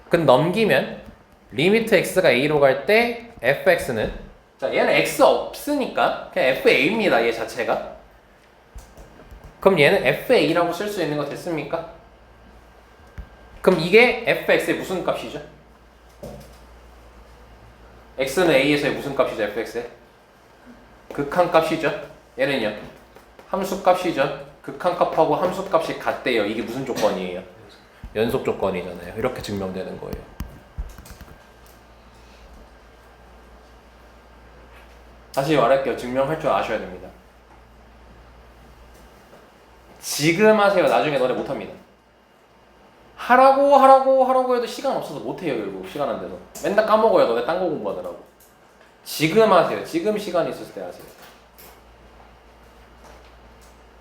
그럼 넘기면 리미트 x가 a로 갈 때 fx는, 자 얘는 x 없으니까 그냥 fa입니다. 얘 자체가. 그럼 얘는 fa라고 쓸 수 있는 거 됐습니까? 그럼 이게 fx의 무슨 값이죠? x는 a에서의 무슨 값이죠? fx의 극한값이죠. 얘는요 함수값이죠. 극한값하고 함수값이 같대요. 이게 무슨 조건이에요? 연속 조건이잖아요. 이렇게 증명되는 거예요. 다시 말할게요. 증명할 줄 아셔야 됩니다. 지금 하세요. 나중에 너네 못합니다. 하라고 해도 시간 없어서 못해요. 결국 시간 안 돼서 맨날 까먹어요. 너네 딴 거 공부하느라고. 지금 하세요. 지금 시간 있을 때 하세요.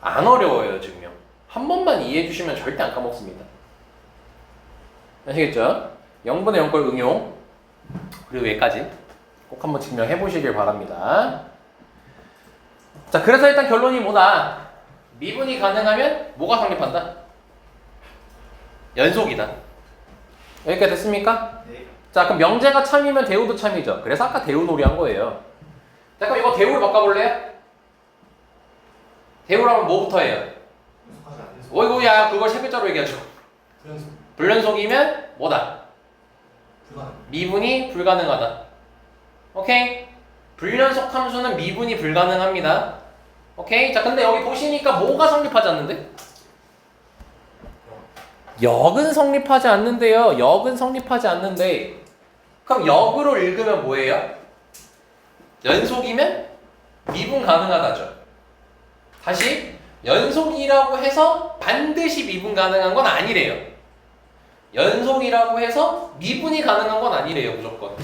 안 어려워요. 증명 한 번만 이해해 주시면 절대 안 까먹습니다. 아시겠죠? 0분의 0걸 응용, 그리고 여기까지 꼭 한번 증명해 보시길 바랍니다. 자, 그래서 일단 결론이 뭐다? 미분이 가능하면 뭐가 성립한다? 연속이다. 여기까지 됐습니까? 네. 자, 그럼 명제가 참이면 대우도 참이죠. 그래서 아까 대우 놀이 한 거예요. 자, 그럼 이거 대우를 바꿔볼래요? 대우라면 뭐부터 해요? 연속하지 않는 소. 어이구, 야, 그걸 세 글자로 얘기하죠. 불연속. 불연속이면 뭐다? 불가능. 미분이 불가능하다. 오케이? 불연속 함수는 미분이 불가능합니다. 오케이? 자, 근데 여기 보시니까 뭐가 성립하지 않는데? 역은 성립하지 않는데요. 역은 성립하지 않는데, 그럼 역으로 읽으면 뭐예요? 연속이면 미분 가능하다죠. 다시 연속이라고 해서 반드시 미분 가능한 건 아니래요. 연속이라고 해서 미분이 가능한 건 아니래요. 무조건.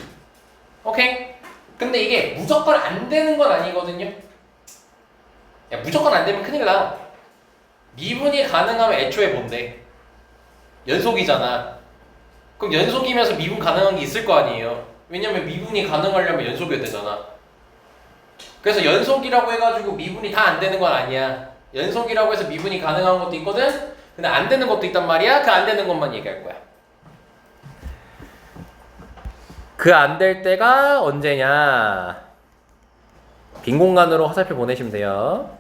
오케이? 근데 이게 무조건 안 되는 건 아니거든요. 야, 무조건 안 되면 큰일 나. 미분이 가능하면 애초에 뭔데? 연속이잖아. 그럼 연속이면서 미분 가능한 게 있을 거 아니에요. 왜냐면 미분이 가능하려면 연속이어야 되잖아. 그래서 연속이라고 해가지고 미분이 다 안 되는 건 아니야. 연속이라고 해서 미분이 가능한 것도 있거든. 근데 안 되는 것도 있단 말이야. 그 안 되는 것만 얘기할 거야. 그 안 될 때가 언제냐? 빈 공간으로 화살표 보내시면 돼요.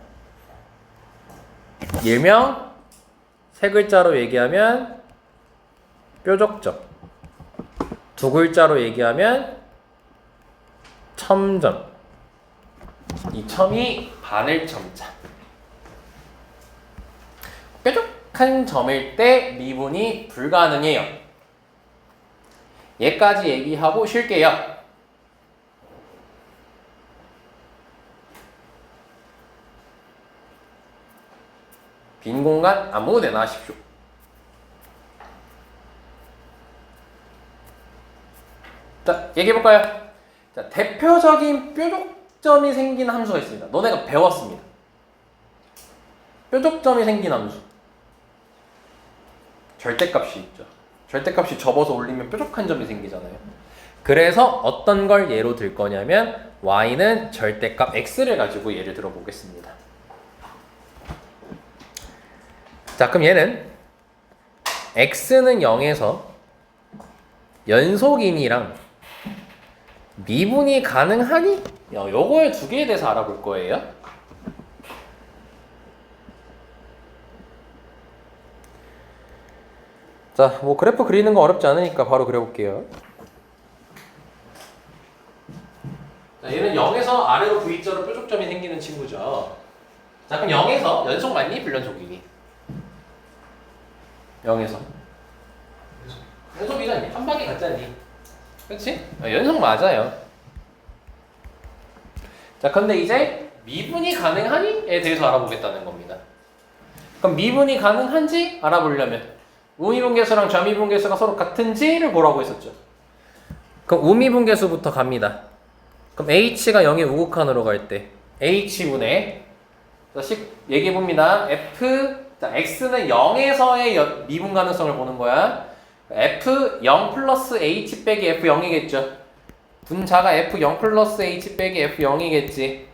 일명 세 글자로 얘기하면 뾰족점, 두 글자로 얘기하면 첨점. 이 첨이 바늘첨자. 뾰족한 점일 때 미분이 불가능해요. 얘까지 얘기하고 쉴게요. 빈 공간 아무 데나 하십시오. 자, 얘기해볼까요? 자, 대표적인 뾰족점이 생긴 함수가 있습니다. 너네가 배웠습니다. 뾰족점이 생긴 함수. 절대값이 있죠. 절대값이 접어서 올리면 뾰족한 점이 생기잖아요. 그래서 어떤 걸 예로 들 거냐면 y는 절대값 x를 가지고 예를 들어 보겠습니다. 자, 그럼 얘는 x는 0에서 연속인이랑 미분이 가능하니? 요거의 두 개에 대해서 알아볼 거예요. 자, 뭐 그래프 그리는 거 어렵지 않으니까 바로 그려볼게요. 자, 얘는 0에서 아래로 V자로 뾰족점이 생기는 친구죠. 자, 그럼 0에서 연속 맞니? 불연속이니? 0에서 연속이잖니? 한 방에 갔잖니? 그렇지? 연속 맞아요. 자, 근데 이제 미분이 가능하니?에 대해서 알아보겠다는 겁니다. 그럼 미분이 가능한지 알아보려면 우미분계수랑 좌미분계수가 서로 같은지를 보라고 했었죠. 그럼 우미분계수부터 갑니다. 그럼 h가 0의 우극한으로 갈 때 h분의, 자, 얘기해봅니다. f, 자, x는 0에서의 미분 가능성을 보는 거야. F0 플러스 H 빼기 F0이겠죠. 분자가 F0 플러스 H 빼기 F0이겠지.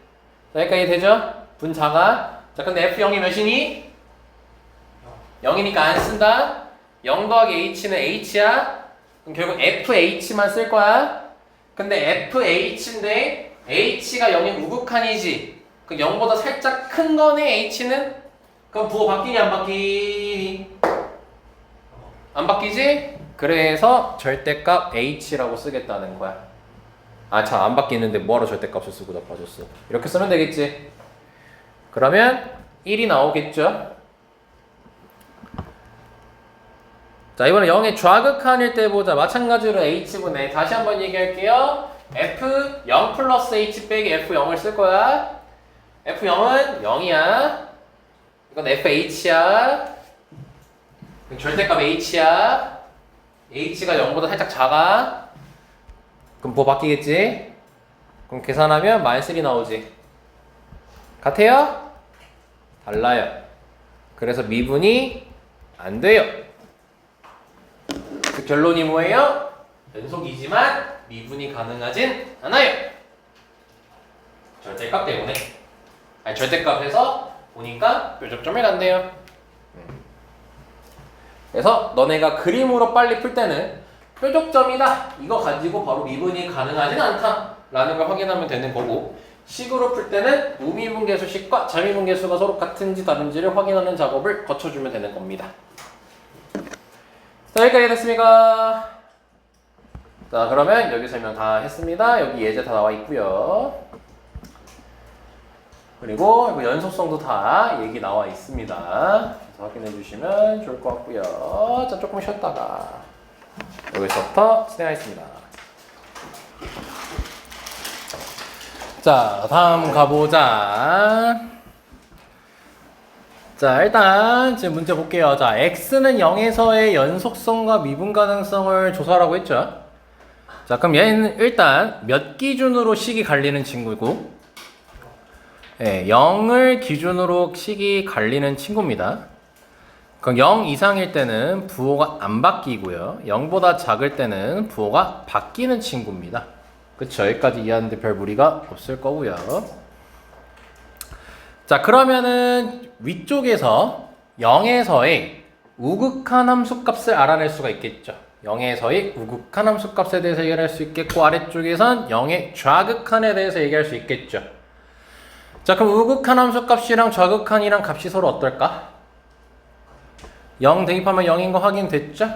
여기까지 되죠? 분자가. 자, 근데 F0이 몇이니? 0이니까 안 쓴다. 0 더하기 H는 H야. 그럼 결국 FH만 쓸 거야. 근데 FH인데 H가 0이 우극한이지. 그 0보다 살짝 큰 거네 H는. 그럼 부호 바뀌니 안 바뀌니? 안 바뀌지? 그래서 절대값 H라고 쓰겠다는 거야. 아, 참 안 바뀌는데 뭐하러 절대값을 쓰고 답봐줬어. 이렇게 쓰면 되겠지. 그러면 1이 나오겠죠. 자, 이번에 0의 좌극한일 때 보자. 마찬가지로 H분의 다시 한번 얘기할게요. F0 플러스 H 빼기 F0을 쓸 거야. F0은 0이야. 이건 FH야. 절대값 H야. H가 0보다 살짝 작아. 그럼 뭐 바뀌겠지? 그럼 계산하면 -3 나오지. 같아요? 달라요. 그래서 미분이 안 돼요. 그 결론이 뭐예요? 연속이지만 미분이 가능하진 않아요. 절대값 때문에. 아니, 절대값에서 보니까 뾰족점을 간대요. 그래서 너네가 그림으로 빨리 풀 때는 뾰족점이다. 이거 가지고 바로 미분이 가능하진 않다. 라는 걸 확인하면 되는 거고, 식으로 풀 때는 우미분계수식과 자미분계수가 서로 같은지 다른지를 확인하는 작업을 거쳐주면 되는 겁니다. 자, 여기까지 됐습니까? 자, 그러면 여기 설명 다 했습니다. 여기 예제 다 나와 있고요. 그리고 이거 연속성도 다 얘기 나와 있습니다. 그래서 확인해 주시면 좋을 것 같고요. 자, 조금 쉬었다가 여기서부터 진행하겠습니다. 자, 다음 가보자. 자, 일단 지금 문제 볼게요. 자, x는 0에서의 연속성과 미분 가능성을 조사하라고 했죠. 자, 그럼 얘는 일단 몇 기준으로 식이 갈리는 친구고, 네, 0을 기준으로 식이 갈리는 친구입니다. 그럼 0 이상일 때는 부호가 안 바뀌고요. 0보다 작을 때는 부호가 바뀌는 친구입니다. 그쵸? 여기까지 이해하는데 별 무리가 없을 거고요. 자, 그러면은 위쪽에서 0에서의 우극한 함수값을 알아낼 수가 있겠죠. 0에서의 우극한 함수값에 대해서 얘기할 수 있겠고, 아래쪽에선 0의 좌극한에 대해서 얘기할 수 있겠죠. 자, 그럼 우극한 함수값이랑 좌극한이랑 값이 서로 어떨까? 0 대입하면 0인 거 확인됐죠?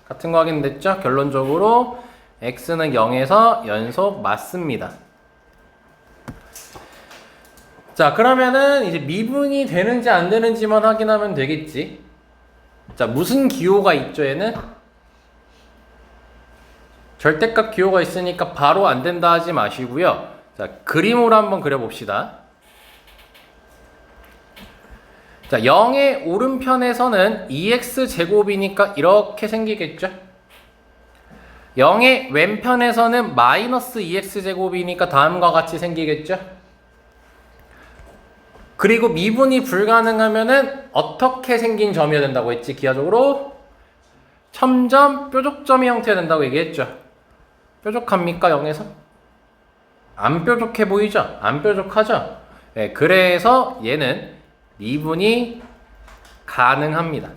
같은 거 확인됐죠? 결론적으로 x는 0에서 연속 맞습니다. 자, 그러면은 이제 미분이 되는지 안 되는지만 확인하면 되겠지. 자, 무슨 기호가 있죠, 얘는? 절대값 기호가 있으니까 바로 안 된다 하지 마시고요. 자, 그림으로 한번 그려봅시다. 자, 0의 오른편에서는 2x제곱이니까 이렇게 생기겠죠? 0의 왼편에서는 마이너스 2x제곱이니까 다음과 같이 생기겠죠? 그리고 미분이 불가능하면은 어떻게 생긴 점이어야 된다고 했지? 기하적으로 첨점, 뾰족점의 형태가 된다고 얘기했죠? 뾰족합니까? 0에서? 안 뾰족해 보이죠? 안 뾰족하죠? 네, 그래서 얘는 미분이 가능합니다.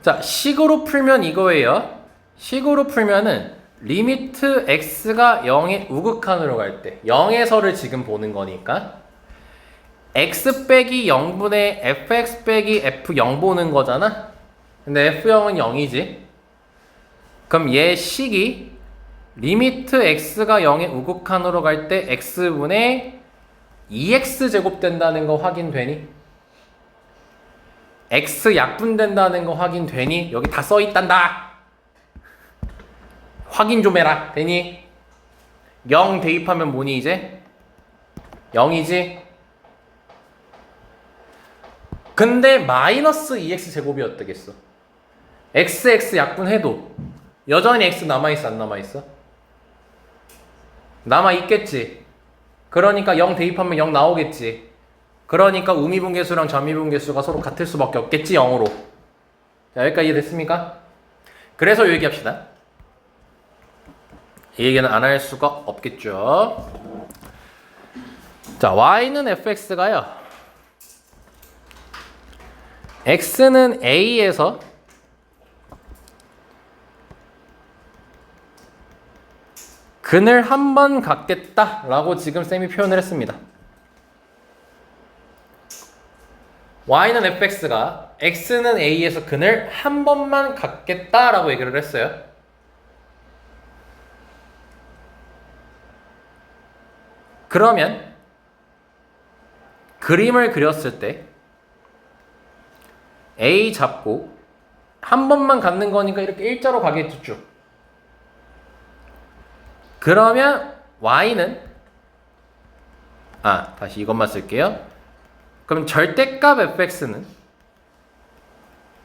자, 식으로 풀면 이거예요. 식으로 풀면은 리미트 x가 0의 우극한으로 갈 때 0에서를 지금 보는 거니까 x 빼기 0분의 fx 빼기 f0 보는 거잖아. 근데 f0은 0이지. 그럼 얘 식이 리미트 x가 0의 우극한으로 갈 때 x분의 2x제곱 된다는 거 확인되니? x 약분된다는 거 확인되니? 여기 다 써있단다. 확인 좀 해라. 되니? 0 대입하면 뭐니 이제? 0이지? 근데 마이너스 2x제곱이 어떻겠어? x 약분해도 여전히 x 남아있어 안 남아있어? 남아있겠지. 그러니까 0 대입하면 0 나오겠지. 그러니까 우미분계수랑 좌미분계수가 서로 같을 수밖에 없겠지, 0으로. 자, 여기까지 이해됐습니까? 그래서 이 얘기합시다. 이 얘기는 안 할 수가 없겠죠. 자, y는 fx가요. x는 a에서 근을 한 번 갖겠다라고 지금 쌤이 표현을 했습니다. y는 fx가 x는 a에서 근을 한 번만 갖겠다라고 얘기를 했어요. 그러면 그림을 그렸을 때 A 잡고 한 번만 갖는 거니까 이렇게 일자로 가겠죠 쭉. 그러면 Y는 다시 이것만 쓸게요. 그럼 절대값 fx는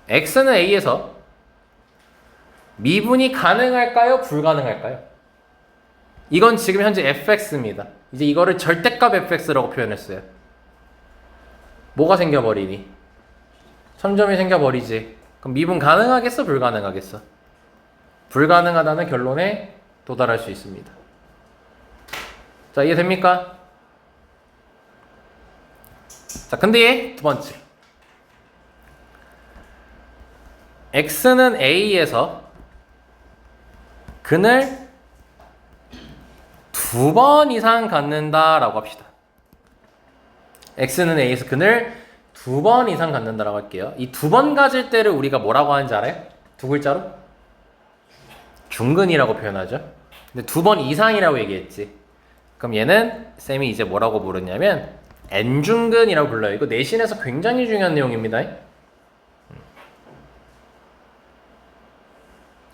x는 A에서 미분이 가능할까요? 불가능할까요? 이건 지금 현재 fx입니다. 이제 이거를 절대값 fx라고 표현했어요. 뭐가 생겨버리니? 점점이 생겨버리지. 그럼 미분 가능하겠어? 불가능하겠어? 불가능하다는 결론에 도달할 수 있습니다. 자, 이해됩니까? 자, 근데 두 번째. x는 a에서 근을 2번 이상 갖는다라고 합시다. x는 a에서 근을 2번 이상 갖는다라고 할게요. 이 2번 가질 때를 우리가 뭐라고 하는지 알아요? 두 글자로? 중근이라고 표현하죠. 근데 2번 이상이라고 얘기했지. 그럼 얘는 쌤이 이제 뭐라고 부르냐면 n중근이라고 불러요. 이거 내신에서 굉장히 중요한 내용입니다.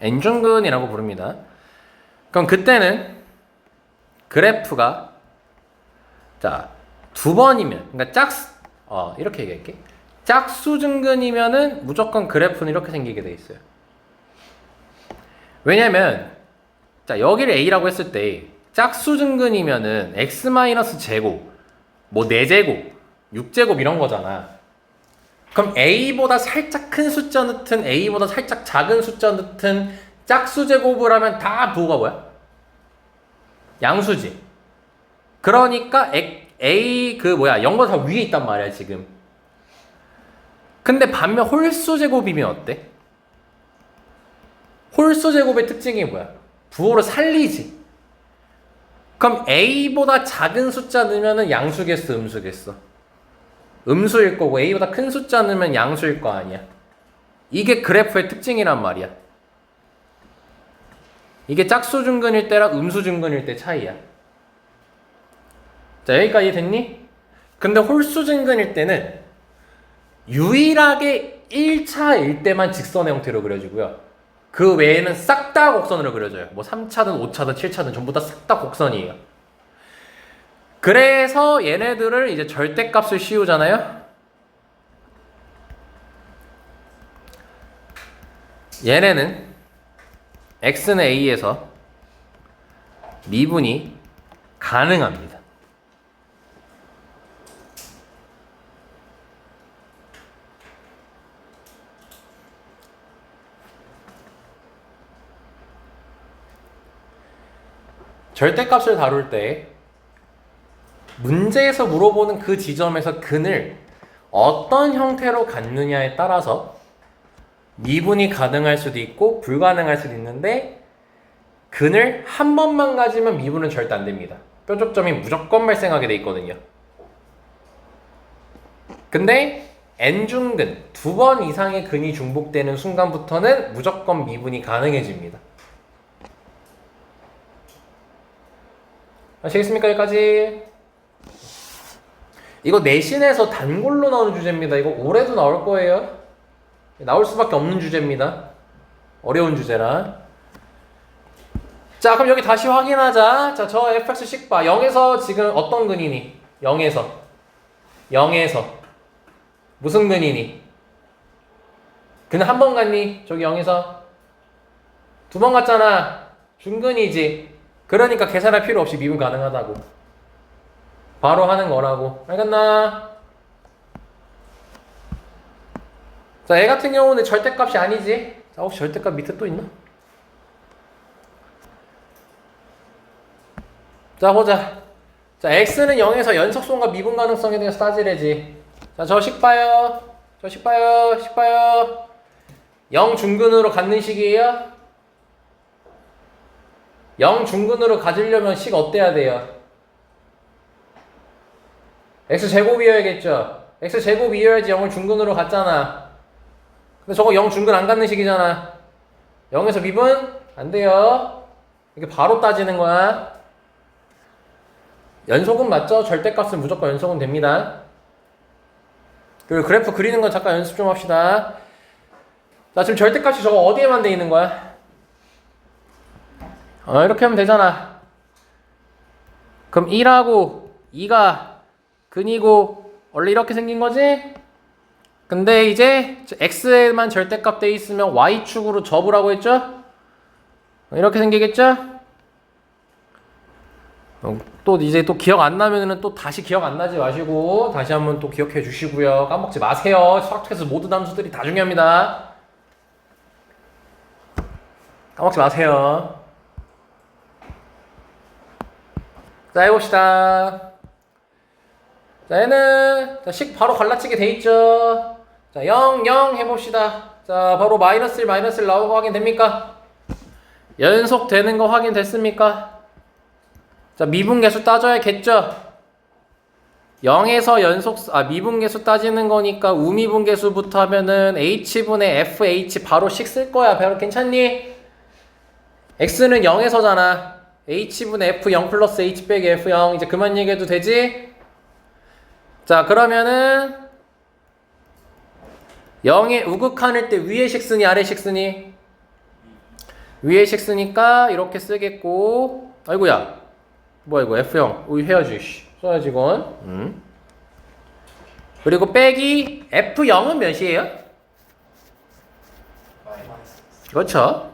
n중근이라고 부릅니다. 그럼 그때는 그래프가 자 2번이면 그러니까 이렇게 얘기할게. 짝수중근이면은 무조건 그래프는 이렇게 생기게 돼 있어요. 왜냐면 자 여기를 a라고 했을 때 짝수중근이면은 x-제곱 뭐 4제곱 6제곱 이런 거잖아. 그럼 a보다 살짝 큰 숫자 넣든 a보다 살짝 작은 숫자 넣든 짝수제곱을 하면 다 부호가 뭐야? 양수지. 그러니까 a 0보다 다 위에 있단 말이야 지금. 근데 반면 홀수제곱이면 어때? 홀수제곱의 특징이 뭐야? 부호를 살리지. 그럼 a보다 작은 숫자 넣으면 양수겠어 음수겠어? 음수일 거고 a보다 큰 숫자 넣으면 양수일 거 아니야. 이게 그래프의 특징이란 말이야. 이게 짝수중근일 때랑 음수중근일 때 차이야. 자, 여기까지 됐니? 근데 홀수중근일 때는 유일하게 1차일 때만 직선의 형태로 그려지고요. 그 외에는 싹 다 곡선으로 그려져요. 뭐 3차든 5차든 7차든 전부 다 싹 다 곡선이에요. 그래서 얘네들을 이제 절대값을 씌우잖아요. 얘네는 x는 a에서 미분이 가능합니다. 절대값을 다룰 때 문제에서 물어보는 그 지점에서 근을 어떤 형태로 갖느냐에 따라서 미분이 가능할 수도 있고 불가능할 수도 있는데 근을 한 번만 가지면 미분은 절대 안 됩니다. 뾰족점이 무조건 발생하게 돼 있거든요. 근데 n중근 2번 이상의 근이 중복되는 순간부터는 무조건 미분이 가능해집니다. 아시겠습니까? 여기까지. 이거 내신에서 단골로 나오는 주제입니다. 이거 올해도 나올 거예요. 나올 수밖에 없는 주제입니다. 어려운 주제라. 자, 그럼 여기 다시 확인하자. 자, 저 fx식 봐. 0에서 지금 어떤 근이니? 0에서 무슨 근이니? 근은 한 번 갔니? 저기 0에서 2번 갔잖아. 중근이지. 그러니까 계산할 필요 없이 미분 가능하다고. 바로 하는 거라고. 알겠나? 자, 얘 같은 경우는 절대값이 아니지. 자, 혹시 절대값 밑에 또 있나? 자, 보자. 자, x는 0에서 연속성과 미분 가능성에 대해서 따지래지. 자, 저 식 봐요. 저 식 봐요. 식 봐요. 0 중근으로 갖는 식이에요? 0 중근으로 가지려면 식 어때야 돼요? x제곱이어야겠죠? x제곱이어야지 0을 중근으로 갖잖아. 근데 저거 0 중근 안 갖는 식이잖아. 0에서 미분? 안 돼요. 이게 바로 따지는 거야. 연속은 맞죠? 절대값은 무조건 연속은 됩니다. 그리고 그래프 그리는 건 잠깐 연습 좀 합시다. 나 지금 절대값이 저거 어디에만 돼 있는 거야? 이렇게 하면 되잖아. 그럼 1하고 2가 근이고 원래 이렇게 생긴 거지? 근데 이제 x에만 절대값 돼 있으면 y축으로 접으라고 했죠? 이렇게 생기겠죠? 또 이제 또 기억 안 나면은 또 다시 기억 안 나지 마시고 다시 한번 또 기억해 주시고요. 까먹지 마세요. 수학책에서 모든 함수들이 다 중요합니다. 까먹지 마세요. 자, 해봅시다. 자, 얘는 식 바로 갈라치게 돼 있죠. 자, 0, 0 해봅시다. 자, 바로 마이너스 1, 마이너스 1 나오고 확인됩니까? 연속되는 거 확인됐습니까? 자, 미분계수 따져야겠죠? 0에서 미분계수 따지는 거니까 우미분계수부터 하면은 h분의 fh 바로 식 쓸 거야. 바로 괜찮니? x는 0에서잖아. h분의 f0 플러스 h 빼기 f0 이제 그만 얘기해도 되지? 자, 그러면은 0에 우극한일 때 위에 식 쓰니 아래 식 쓰니? 위에 식 쓰니까 이렇게 쓰겠고 아이고야 뭐야 이거 F0 우리 해야지 써야지 이건 그리고 빼기 F0은 몇이에요? 그렇죠.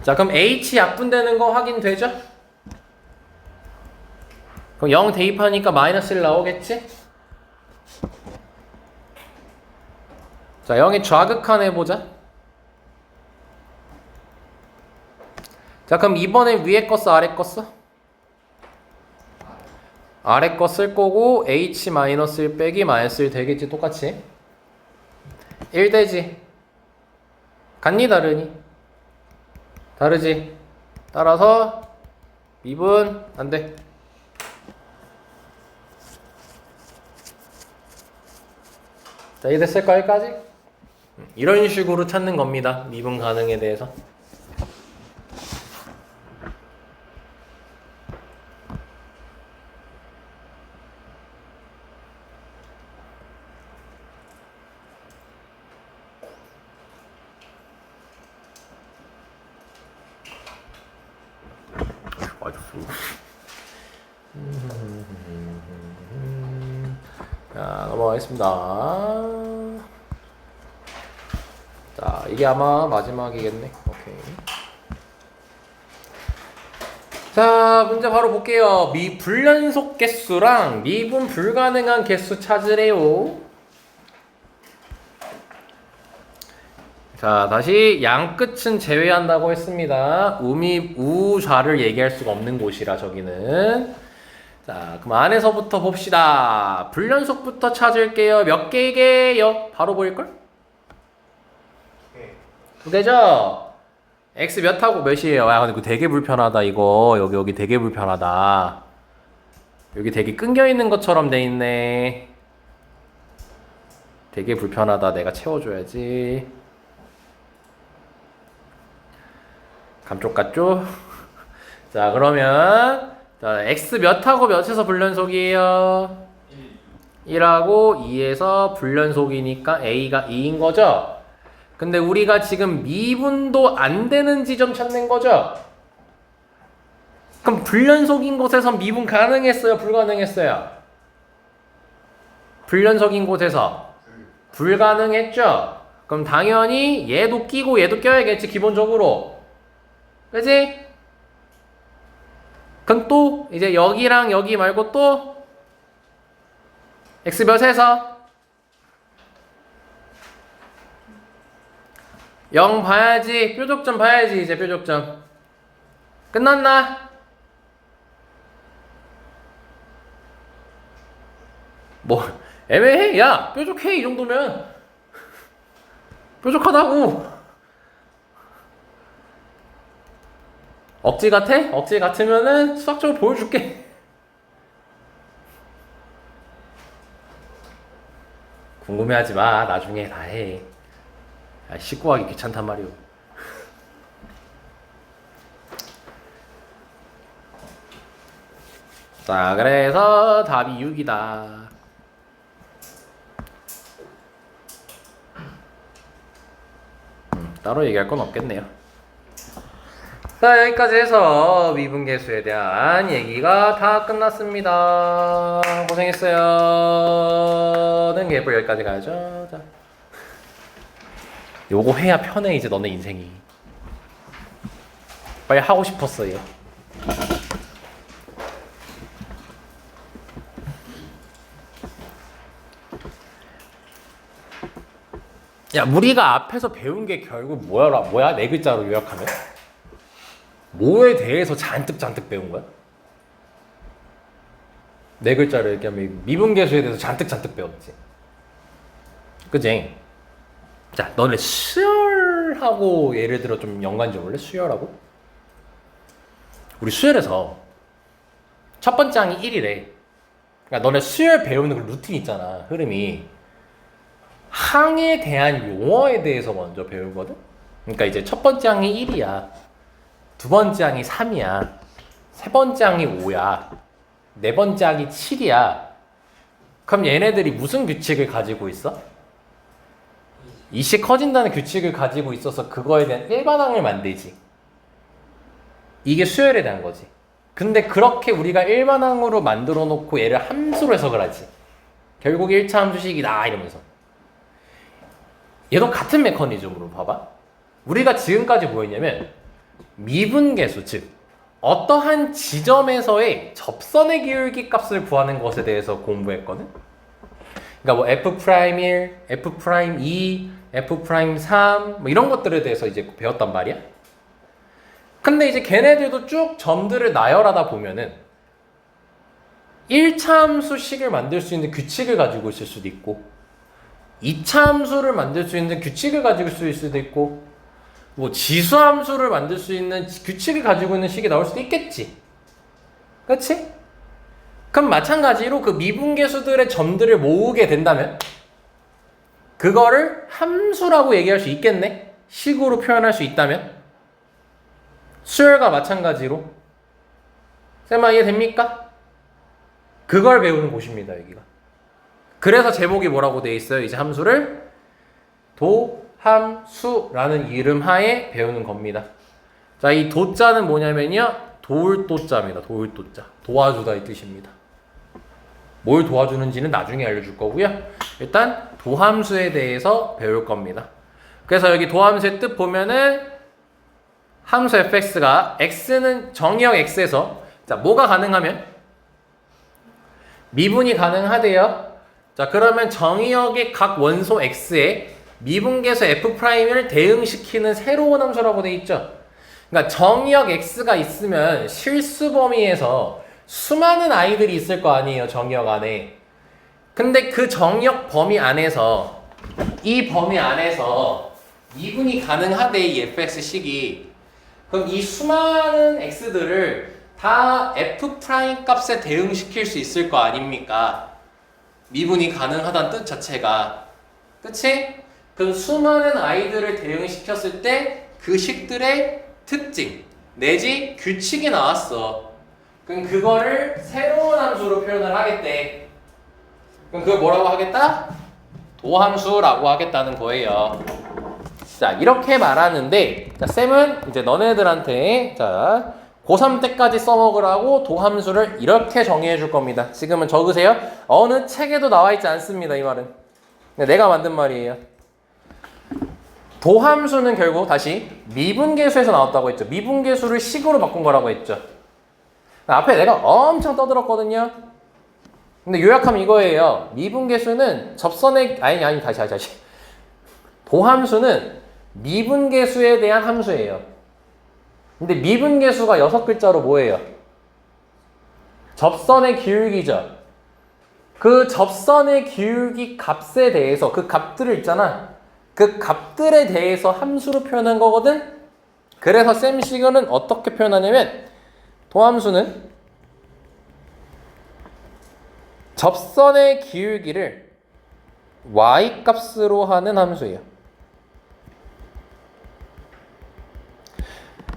자, 그럼 H 약분되는 거 확인되죠? 그럼 0 대입하니까 마이너스 1 나오겠지? 자, 0의 좌극한 해보자. 자, 그럼 이번에 위에 거 써 아래 거 써? 아래 거 쓸 거고 h-1 빼기 마이너스 1 되겠지 똑같이 1 되지 같니 다르니? 다르지 따라서 미분 안돼 자 이해 됐을까 여기까지? 이런 식으로 찾는 겁니다 미분 가능에 대해서 자, 넘어가겠습니다. 자, 이게 아마 마지막이겠네. 오케이. 자, 문제 바로 볼게요. 불연속 개수랑 미분 불가능한 개수 찾으래요. 자, 다시 양 끝은 제외한다고 했습니다. 우좌를 얘기할 수가 없는 곳이라 저기는. 자, 그럼 안에서부터 봅시다. 불연속부터 찾을게요. 몇 개게요? 바로 보일걸? 두 개죠? x 몇하고 몇이에요? 야, 근데 그거 되게 불편하다, 이거. 여기 되게 불편하다. 여기 되게 끊겨있는 것처럼 돼 있네. 되게 불편하다. 내가 채워줘야지. 감쪽 같죠? 자, 그러면 자, x 몇하고 몇에서 불연속이에요? 1하고 2에서 불연속이니까 a가 2인 거죠? 근데 우리가 지금 미분도 안 되는 지점 찾는 거죠? 그럼 불연속인 곳에서 미분 가능했어요? 불가능했어요? 불연속인 곳에서 불가능했죠? 그럼 당연히 얘도 끼고 얘도 껴야겠지 기본적으로 그치? 그럼 또 이제 여기랑 여기 말고 또 x 몇에서 0 봐야지. 뾰족점 봐야지. 이제 뾰족점. 끝났나? 뭐 애매해. 야 뾰족해 이 정도면. 뾰족하다고. 억지 같아? 억지 같으면은 수학적으로 보여줄게. 궁금해하지 마. 나중에 다 해. 야, 씻고 하기 귀찮단 말이오. 자, 그래서 답이 6이다. 따로 얘기할 건 없겠네요. 자, 여기까지 해서 미분계수에 대한 얘기가 다 끝났습니다. 고생했어요. 는 예불 여기까지 가야죠. 자, 요거 해야 편해 이제 너네 인생이. 빨리 하고 싶었어요. 야, 우리가 앞에서 배운 게 결국 뭐야? 네 글자로 요약하면? 뭐에 대해서 잔뜩 배운 거야? 네 글자로 얘기하면 미분계수에 대해서 잔뜩 배웠지. 그치? 자, 너네 수열하고 예를 들어 좀 연관 지어볼래? 수열하고? 우리 수열에서 첫 번째 항이 1이래. 그러니까 너네 수열 배우는 그 루틴 있잖아. 흐름이. 항에 대한 용어에 대해서 먼저 배우거든? 그러니까 이제 첫 번째 항이 1이야. 두 번째 항이 3이야. 세 번째 항이 5야. 네 번째 항이 7이야. 그럼 얘네들이 무슨 규칙을 가지고 있어? 이시 커진다는 규칙을 가지고 있어서 그거에 대한 일반항을 만들지. 이게 수열에 대한 거지. 근데 그렇게 우리가 일반항으로 만들어 놓고 얘를 함수로 해석을 하지. 결국 1차 함수식이다 이러면서. 얘도 같은 메커니즘으로 봐봐. 우리가 지금까지 뭐였냐면 미분계수, 즉 어떠한 지점에서의 접선의 기울기 값을 구하는 것에 대해서 공부했거든. 그러니까 뭐 F'1, F'2, F'3 뭐 이런 것들에 대해서 이제 배웠단 말이야. 근데 이제 걔네들도 쭉 점들을 나열하다 보면은 1차 함수식을 만들 수 있는 규칙을 가지고 있을 수도 있고 2차 함수를 만들 수 있는 규칙을 가지고 있을 수도 있고 뭐 지수 함수를 만들 수 있는 규칙을 가지고 있는 식이 나올 수도 있겠지. 그렇지? 그럼 마찬가지로 그 미분계수들의 점들을 모으게 된다면 그거를 함수라고 얘기할 수 있겠네? 식으로 표현할 수 있다면? 수열과 마찬가지로 쌤아 이해됩니까? 그걸 배우는 곳입니다 여기가. 그래서 제목이 뭐라고 되어 있어요? 이제 함수를 도함수라는 이름 하에 배우는 겁니다. 자, 이 도자는 뭐냐면요. 도울도자입니다. 도울도자. 도와주다 이 뜻입니다. 뭘 도와주는지는 나중에 알려줄 거고요. 일단 도함수에 대해서 배울 겁니다. 그래서 여기 도함수의 뜻 보면은 함수 fx가 x는 정의역 x에서 자, 뭐가 가능하면? 미분이 가능하대요. 자, 그러면 정의역의 각 원소 x에 미분계수 f'을 대응시키는 새로운 함수라고 돼 있죠. 그러니까 정의역 x가 있으면 실수 범위에서 수많은 아이들이 있을 거 아니에요. 정의역 안에. 근데 그 정의역 범위 안에서 이 범위 안에서 미분이 가능하대 이 fx식이. 그럼 이 수많은 x들을 다 f' 값에 대응시킬 수 있을 거 아닙니까? 미분이 가능하다는 뜻 자체가. 그치? 그럼 수많은 아이들을 대응시켰을 때 그 식들의 특징 내지 규칙이 나왔어. 그럼 그거를 새로운 함수로 표현을 하겠대. 그럼 그걸 뭐라고 하겠다? 도함수라고 하겠다는 거예요. 자, 이렇게 말하는데 자, 쌤은 이제 너네들한테 자 고3 때까지 써먹으라고 도함수를 이렇게 정의해 줄 겁니다. 지금은 적으세요. 어느 책에도 나와 있지 않습니다. 이 말은 내가 만든 말이에요. 도함수는 결국 다시 미분계수에서 나왔다고 했죠. 미분계수를 식으로 바꾼 거라고 했죠. 앞에 내가 엄청 떠들었거든요. 근데 요약하면 이거예요. 미분계수는 접선의 다시. 도함수는 미분계수에 대한 함수예요. 근데 미분계수가 6글자로 뭐예요? 접선의 기울기죠. 그 접선의 기울기 값에 대해서 그 값들을 있잖아. 그 값들에 대해서 함수로 표현한 거거든. 그래서 셈식은 어떻게 표현하냐면 도함수는 접선의 기울기를 y 값으로 하는 함수예요.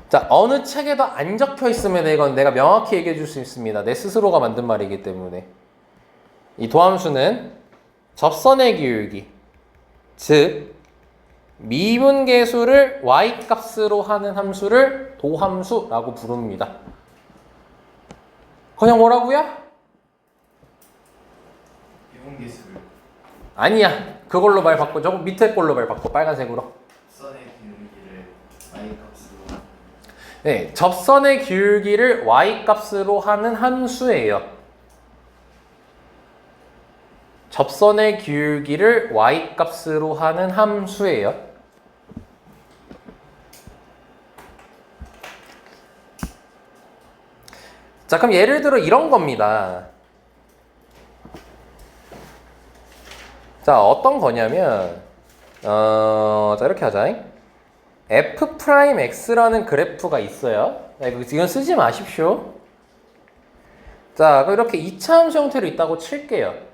자, 어느 책에도 안 적혀 있으면 이건 내가 명확히 얘기해 줄 수 있습니다. 내 스스로가 만든 말이기 때문에. 이 도함수는 접선의 기울기, 즉 미분계수를 y 값으로 하는 함수를 도함수라고 부릅니다. 그냥 뭐라고요? 미분계수를 아니야. 그걸로 말 바꿔. 저거 밑에 걸로 말 바꿔. 빨간색으로. 선의 기울기를 y 값으로 네, 접선의 기울기를 y 값으로 하는 함수예요. 접선의 기울기를 y 값으로 하는 함수예요. 자, 그럼 예를 들어 이런 겁니다. 자, 어떤 거냐면 자, 이렇게 하자. f'x라는 그래프가 있어요. 이건 쓰지 마십시오. 자, 그럼 이렇게 2차 함수 형태로 있다고 칠게요.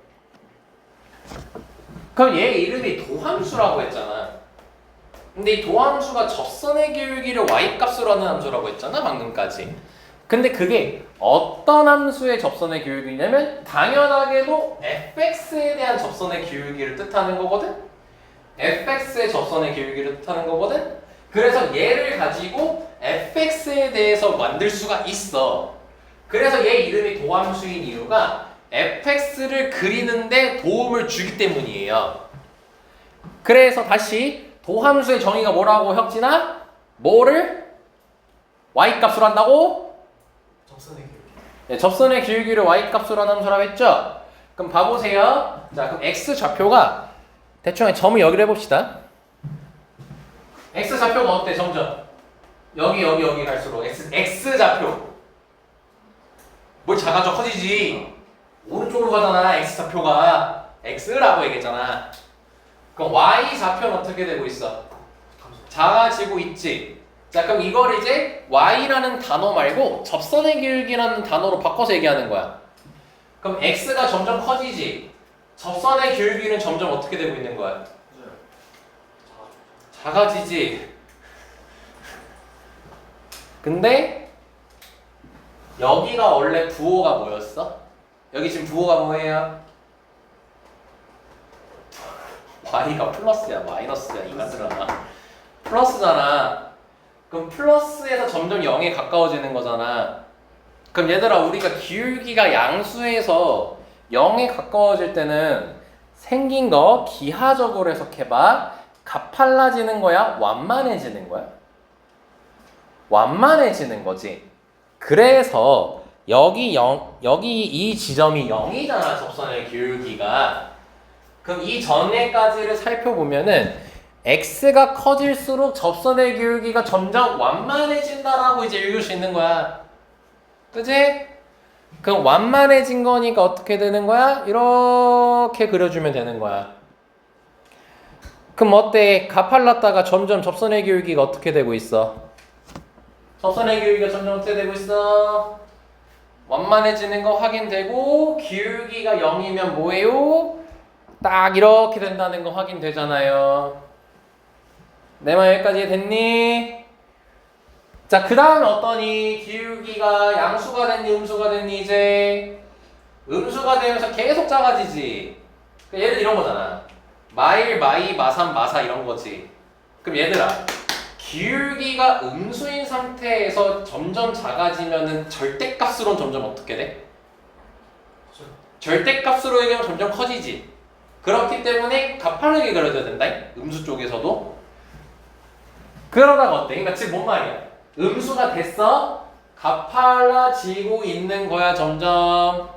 그럼 얘 이름이 도함수라고 했잖아. 근데 이 도함수가 접선의 기울기를 y 값으로 하는 함수라고 했잖아, 방금까지. 근데 그게 어떤 함수의 접선의 기울기냐면 당연하게도 fx에 대한 접선의 기울기를 뜻하는 거거든. fx의 접선의 기울기를 뜻하는 거거든. 그래서 얘를 가지고 fx에 대해서 만들 수가 있어. 그래서 얘 이름이 도함수인 이유가 fx를 그리는데 도움을 주기 때문이에요. 그래서 다시 도함수의 정의가 뭐라고 혁진아? 뭐를? y 값으로 한다고? 접선의 기울기. 네, 접선의 기울기를 y 값으로 하는 함수라고 했죠? 그럼 봐보세요. 자, 그럼 x 좌표가 대충 점을 여기로 해봅시다. x 좌표가 어때? 점점 여기 갈수록 x 좌표 뭘 작아져? 커지지. 오른쪽으로 가잖아. x 좌표가 x라고 얘기했잖아. 그럼 y 좌표는 어떻게 되고 있어? 작아지고 있지. 자, 그럼 이걸 이제 y라는 단어 말고 접선의 기울기라는 단어로 바꿔서 얘기하는 거야. 그럼 x가 점점 커지지. 접선의 기울기는 점점 어떻게 되고 있는 거야? 작아지지. 근데 여기가 원래 부호가 뭐였어? 여기 지금 부호가 뭐예요? y가 플러스야 마이너스야 이만들아. 플러스잖아. 그럼 플러스에서 점점 0에 가까워지는 거잖아. 그럼 얘들아, 우리가 기울기가 양수에서 0에 가까워질 때는 생긴 거 기하적으로 해석해봐. 가팔라지는 거야? 완만해지는 거야? 완만해지는 거지. 그래서 여기 이 지점이 0이잖아, 접선의 기울기가. 그럼 이 전에까지를 살펴보면은 x가 커질수록 접선의 기울기가 점점 완만해진다라고 이제 읽을 수 있는 거야. 그치? 그럼 완만해진 거니까 어떻게 되는 거야? 이렇게 그려주면 되는 거야. 그럼 어때? 가팔랐다가 점점 접선의 기울기가 어떻게 되고 있어? 접선의 기울기가 점점 어떻게 되고 있어? 완만해지는 거 확인되고 기울기가 0이면 뭐예요? 딱 이렇게 된다는 거 확인되잖아요. 내 말 여기까지 됐니? 자, 그 다음에 어떠니? 기울기가 양수가 됐니? 음수가 됐니? 이제 음수가 되면서 계속 작아지지. 예를 들어 이런 거잖아. 마일, 마이, 마삼, 마사 이런 거지. 그럼 얘들아, 기울기가 음수인 상태에서 점점 작아지면은 절대값으로는 점점 어떻게 돼? 절대값으로 얘기하면 점점 커지지. 그렇기 때문에 가파르게 그려줘야 된다. 음수 쪽에서도. 그러다가 어때? 그러니까 지금 뭔 말이야? 음수가 됐어? 가팔라지고 있는 거야 점점.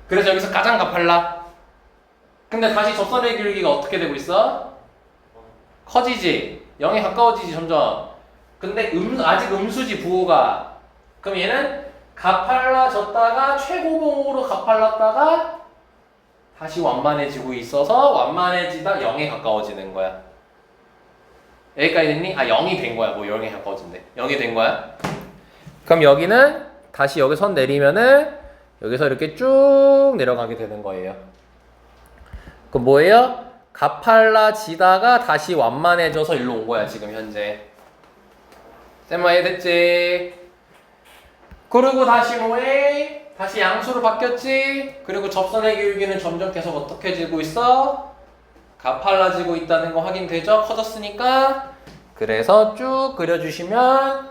그래서 여기서 가장 가팔라. 근데 다시 접선의 기울기가 어떻게 되고 있어? 커지지. 0에 가까워지지 점점. 근데 아직 음수지 부호가. 그럼 얘는 가팔라졌다가 최고봉으로 가팔랐다가 다시 완만해지고 있어서 완만해지다 0에 가까워지는 거야. 여기까지 됐니? 0이 된 거야. 뭐 0에 가까워진대. 0이 된 거야. 그럼 여기는 다시 여기 선 내리면은 여기서 이렇게 쭉 내려가게 되는 거예요. 그럼 뭐예요? 가팔라지다가 다시 완만해져서 일로 온 거야 지금 현재. 쌤마 이해됐지? 그리고 다시 뭐해? 다시 양수로 바뀌었지? 그리고 접선의 기울기는 점점 계속 어떻게 지고 있어? 가팔라지고 있다는 거 확인되죠? 커졌으니까. 그래서 쭉 그려주시면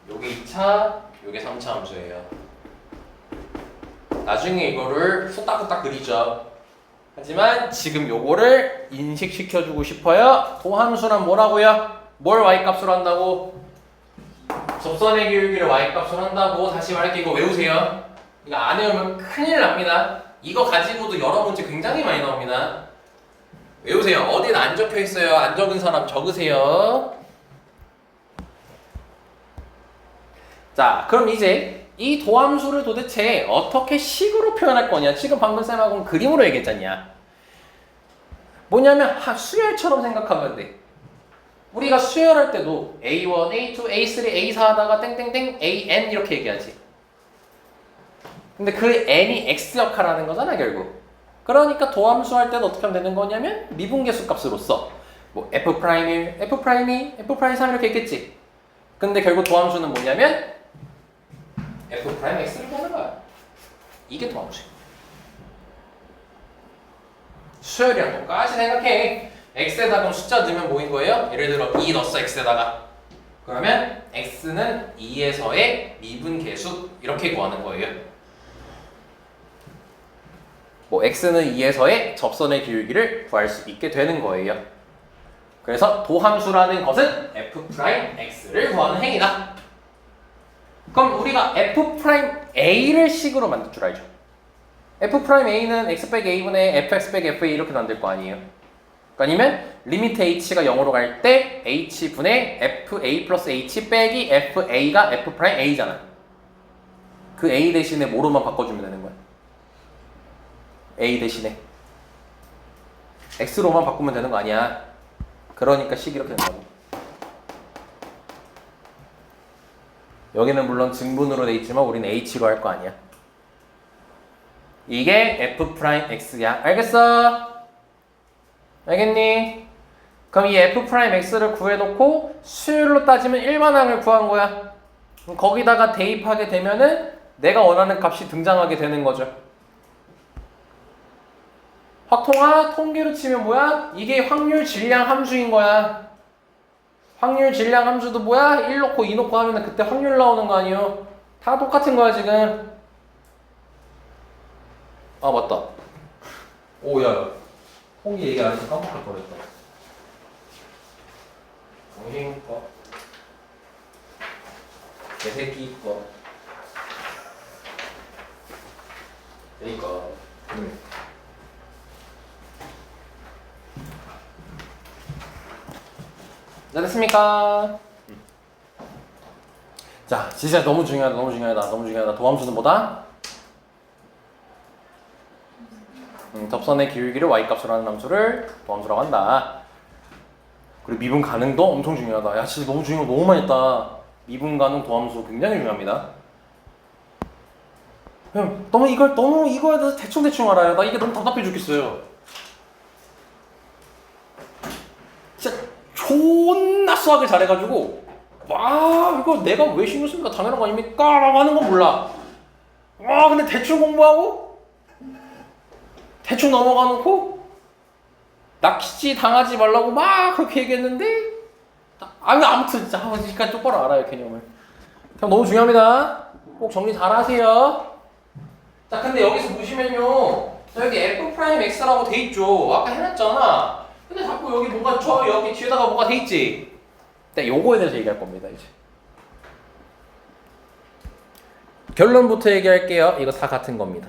요게 2차, 요게 3차 함수예요. 나중에 이거를 후딱후딱 그리죠. 하지만 지금 요거를 인식시켜주고 싶어요. 도함수란 뭐라고요? 뭘 y값으로 한다고? 접선의 기울기를 y값으로 한다고. 다시 말할게. 이거 외우세요. 이거 안 외우면 큰일 납니다. 이거 가지고도 여러 문제 굉장히 많이 나옵니다. 외우세요. 어디는 안 적혀 있어요. 안 적은 사람 적으세요. 자, 그럼 이제 이 도함수를 도대체 어떻게 식으로 표현할 거냐? 지금 방금 쌤하고는 그림으로 얘기했잖냐. 뭐냐면 수열처럼 생각하면 돼. 우리가 수열할 때도 A1, A2, A3, A4 하다가 땡땡땡 AN 이렇게 얘기하지. 근데 그 N이 X 역할하는 거잖아 결국. 그러니까 도함수 할 때도 어떻게 하면 되는 거냐면 미분계수 값으로 써. 뭐 F'1, F'2, F'3 이렇게 있겠지. 근데 결국 도함수는 뭐냐면 F'X를 보는 거야. 이게 도함수야. 수열이랑 똑같이 생각해. X에다가 그럼 숫자 넣으면 뭐인 거예요? 예를 들어 2 넣었어 X에다가. 그러면 X는 2에서의 미분계수 이렇게 구하는 거예요. 뭐 X는 2에서의 접선의 기울기를 구할 수 있게 되는 거예요. 그래서 도함수라는 것은 F'X를 구하는 행위다. 그럼 우리가 F'A를 식으로 만들 줄 알죠? F'A는 X 빼기 A분의 Fx 빼기 FA 이렇게 만들 거 아니에요? 아니면 리미트 H가 0으로 갈 때 H분의 FA 플러스 H 빼기 FA가 F'A잖아. 그 A 대신에 뭐로만 바꿔주면 되는 거야? A 대신에 X로만 바꾸면 되는 거 아니야. 그러니까 식 이렇게 된다고. 여기는 물론 증분으로 돼 있지만 우리는 H로 할 거 아니야. 이게 F'X야. 알겠어? 알겠니? 그럼 이 F'X를 구해놓고 수열로 따지면 일반항을 구한 거야. 그럼 거기다가 대입하게 되면은 내가 원하는 값이 등장하게 되는 거죠. 확통화 통계로 치면 뭐야? 이게 확률 질량 함수인 거야. 확률 질량 함수도 뭐야? 1 놓고 2 놓고 하면 그때 확률 나오는 거 아니에요? 다 똑같은 거야 지금. 아 맞다. 오야 홍기 얘기 안 해서 깜빡할 뻔했다. 정신 거. 내 새끼 거. 그니까. 자 됐습니까? 자 진짜 너무 중요하다. 너무 중요하다. 도함수는 뭐다? 접선의 기울기를 y값으로 하는 함수를 도함수라고 한다. 그리고 미분 가능도 엄청 중요하다. 야 진짜 너무 중요한 거 너무 많이 했다. 미분 가능 도함수 굉장히 중요합니다. 형 너무 이거에 대해서 대충 알아요. 나 이게 너무 답답해 죽겠어요. 진짜 존나 수학을 잘해가지고 와 이거 내가 왜 신경 씁니까? 당연한 거 아닙니까? 라고 하는 건 몰라. 와 근데 대충 공부하고 대충 넘어가 놓고 낚시 당하지 말라고 막 그렇게 얘기했는데 아무튼 진짜 그러니까 똑바로 알아요 개념을. 그럼 너무 중요합니다. 꼭 정리 잘 하세요. 자 근데 여기서 보시면요 여기 F'X라고 돼 있죠. 아까 해놨잖아. 근데 자꾸 여기 뭔가 여기 뒤에다가 뭐가 돼 있지. 네, 요거에 대해서 얘기할 겁니다 이제. 결론부터 얘기할게요. 이거 다 같은 겁니다.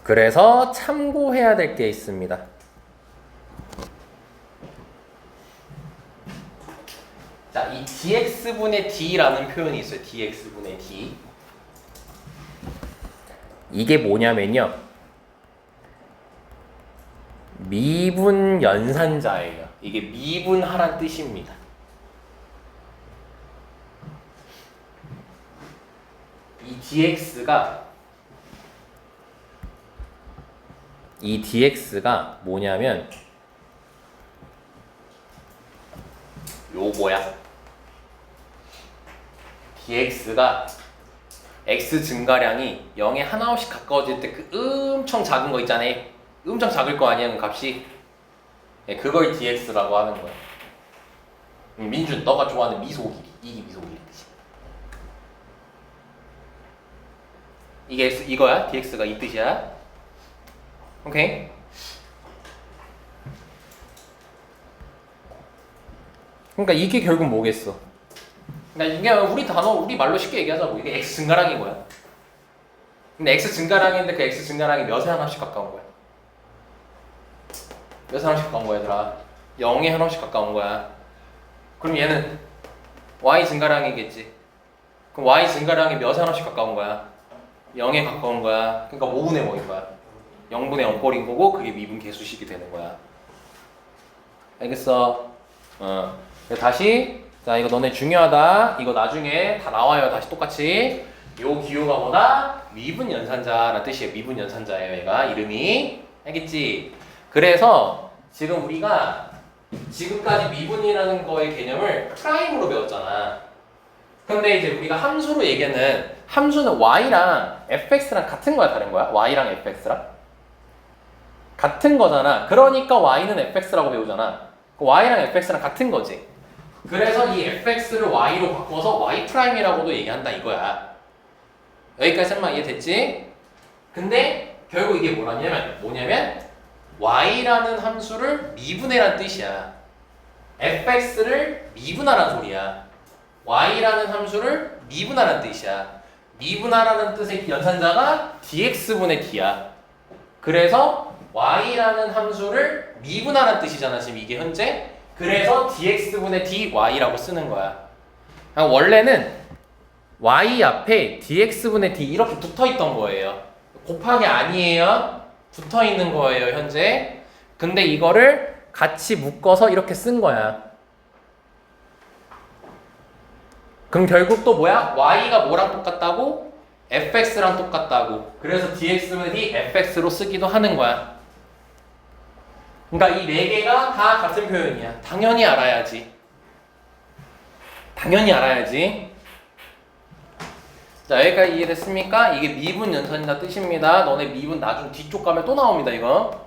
그래서 참고해야 될 게 있습니다. 자, 이 dx분의 d라는 표현이 있어요. dx분의 d. 이게 뭐냐면요. 미분 연산자예요. 이게 미분하란 뜻입니다. 이 dx가 뭐냐면 요거야. dx가 x 증가량이 0에 하나씩 가까워질 때 그 엄청 작은 거 있잖아요. 엄청 작을 거 아니야, 그 값이. 네, 그걸 dx라고 하는 거야. 민준, 너가 좋아하는 미소길이. 이게 미소길이 뜻이야. 이게 이거야? dx가 이 뜻이야. 오케이? 그러니까 이게 결국 뭐겠어? 그러니까 이게 우리 말로 쉽게 얘기하자고. 이게 x 증가량인 거야. 근데 x 증가량인데 그 x 증가량이 몇에 하나씩 가까운 거야? 몇에 하나씩 가까운 거야, 얘들아? 0에 하나씩 가까운 거야. 그럼 얘는 y 증가량이겠지. 그럼 y 증가량이 몇에 하나씩 가까운 거야? 0에 가까운 거야. 그러니까 5분의 5인 거야. 0분의 0꼴인 거고 그게 미분 계수식이 되는 거야. 알겠어? 다시 자, 이거 너네 중요하다. 이거 나중에 다 나와요. 다시 똑같이. 요 기호가 뭐다? 미분 연산자라는 뜻이에요. 미분 연산자예요. 얘가 이름이. 알겠지? 그래서 지금 우리가 지금까지 미분이라는 거의 개념을 프라임으로 배웠잖아. 근데 이제 우리가 함수로 얘기하는 함수는 y랑 fx랑 같은 거야, 다른 거야? y랑 fx랑? 같은 거잖아. 그러니까 y는 fx라고 배우잖아. y랑 fx랑 같은 거지. 그래서 이 fx를 y로 바꿔서 y'이라고도 얘기한다 이거야. 여기까지 설마 이해됐지? 근데 결국 이게 뭐냐면 y라는 함수를 미분해란 뜻이야. fx를 미분하란 소리야. y라는 함수를 미분하란 뜻이야. 미분하라는 뜻의 연산자가 dx분의 d야. 그래서 y라는 함수를 미분하란 뜻이잖아, 지금 이게 현재. 그래서 dx분의 dy라고 쓰는 거야. 원래는 y 앞에 dx분의 d 이렇게 붙어있던 거예요. 곱하기 아니에요. 붙어있는 거예요, 현재. 근데 이거를 같이 묶어서 이렇게 쓴 거야. 그럼 결국 또 뭐야? y가 뭐랑 똑같다고? fx랑 똑같다고. 그래서 dx분의 d fx로 쓰기도 하는 거야. 그러니까 이 네 개가 다 같은 표현이야. 당연히 알아야지. 당연히 알아야지. 자, 여기까지 이해됐습니까? 이게 미분 연산자 뜻입니다. 너네 미분 나중 뒤쪽 가면 또 나옵니다, 이거.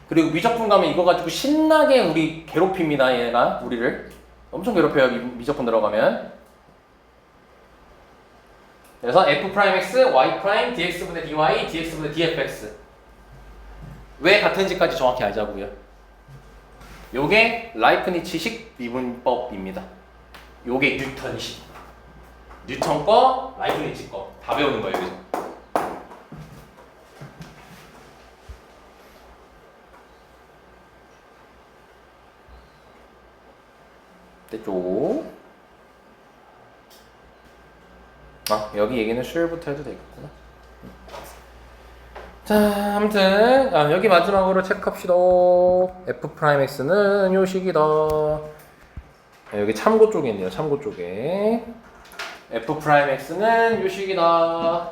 그리고 미적분 가면 이거 가지고 신나게 우리 괴롭힙니다, 얘가. 우리를. 엄청 괴롭혀요, 미적분 들어가면. 그래서 f'x, y', dx분의 dy, dx분의 dfx. 왜 같은지까지 정확히 알자고요. 요게 라이프니츠식 미분법입니다. 요게 뉴턴식. 뉴턴 거, 라이프니츠 거. 다 배우는 거예요, 여기서. 됐죠? 아, 여기 얘기는 쉘부터 해도 되겠구나. 자, 아무튼 여기 마지막으로 체크합시다. f'x는 요 식이다. 여기 참고 쪽에 있네요. 참고 쪽에 f'x는 요 식이다.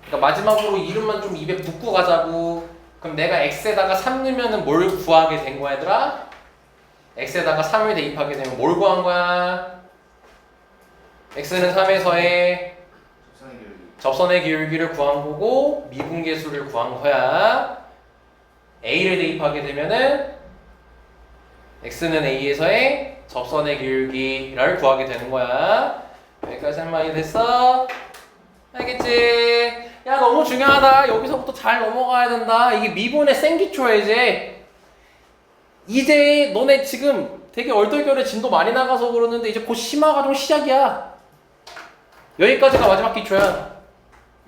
그러니까 마지막으로 이름만 좀 입에 붙고 가자고. 그럼 내가 x에다가 3 넣으면 뭘 구하게 된 거야, 얘들아? x에다가 3을 대입하게 되면 뭘 구한 거야? x는 3에서의 접선의 기울기를 구한 거고 미분계수를 구한 거야. a를 대입하게 되면은 x는 a에서의 접선의 기울기를 구하게 되는 거야. 여기까지 한 마디 됐어? 알겠지? 야, 너무 중요하다. 여기서부터 잘 넘어가야 된다. 이게 미분의 생기초야, 이제 너네 지금 되게 얼떨결에 진도 많이 나가서 그러는데 이제 곧 심화 과정 시작이야. 여기까지가 마지막 기초야.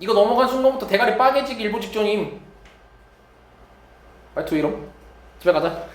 이거 넘어간 순간부터 대가리 빠개지기 일보 직전임. 빨리 투 이름 집에 가자.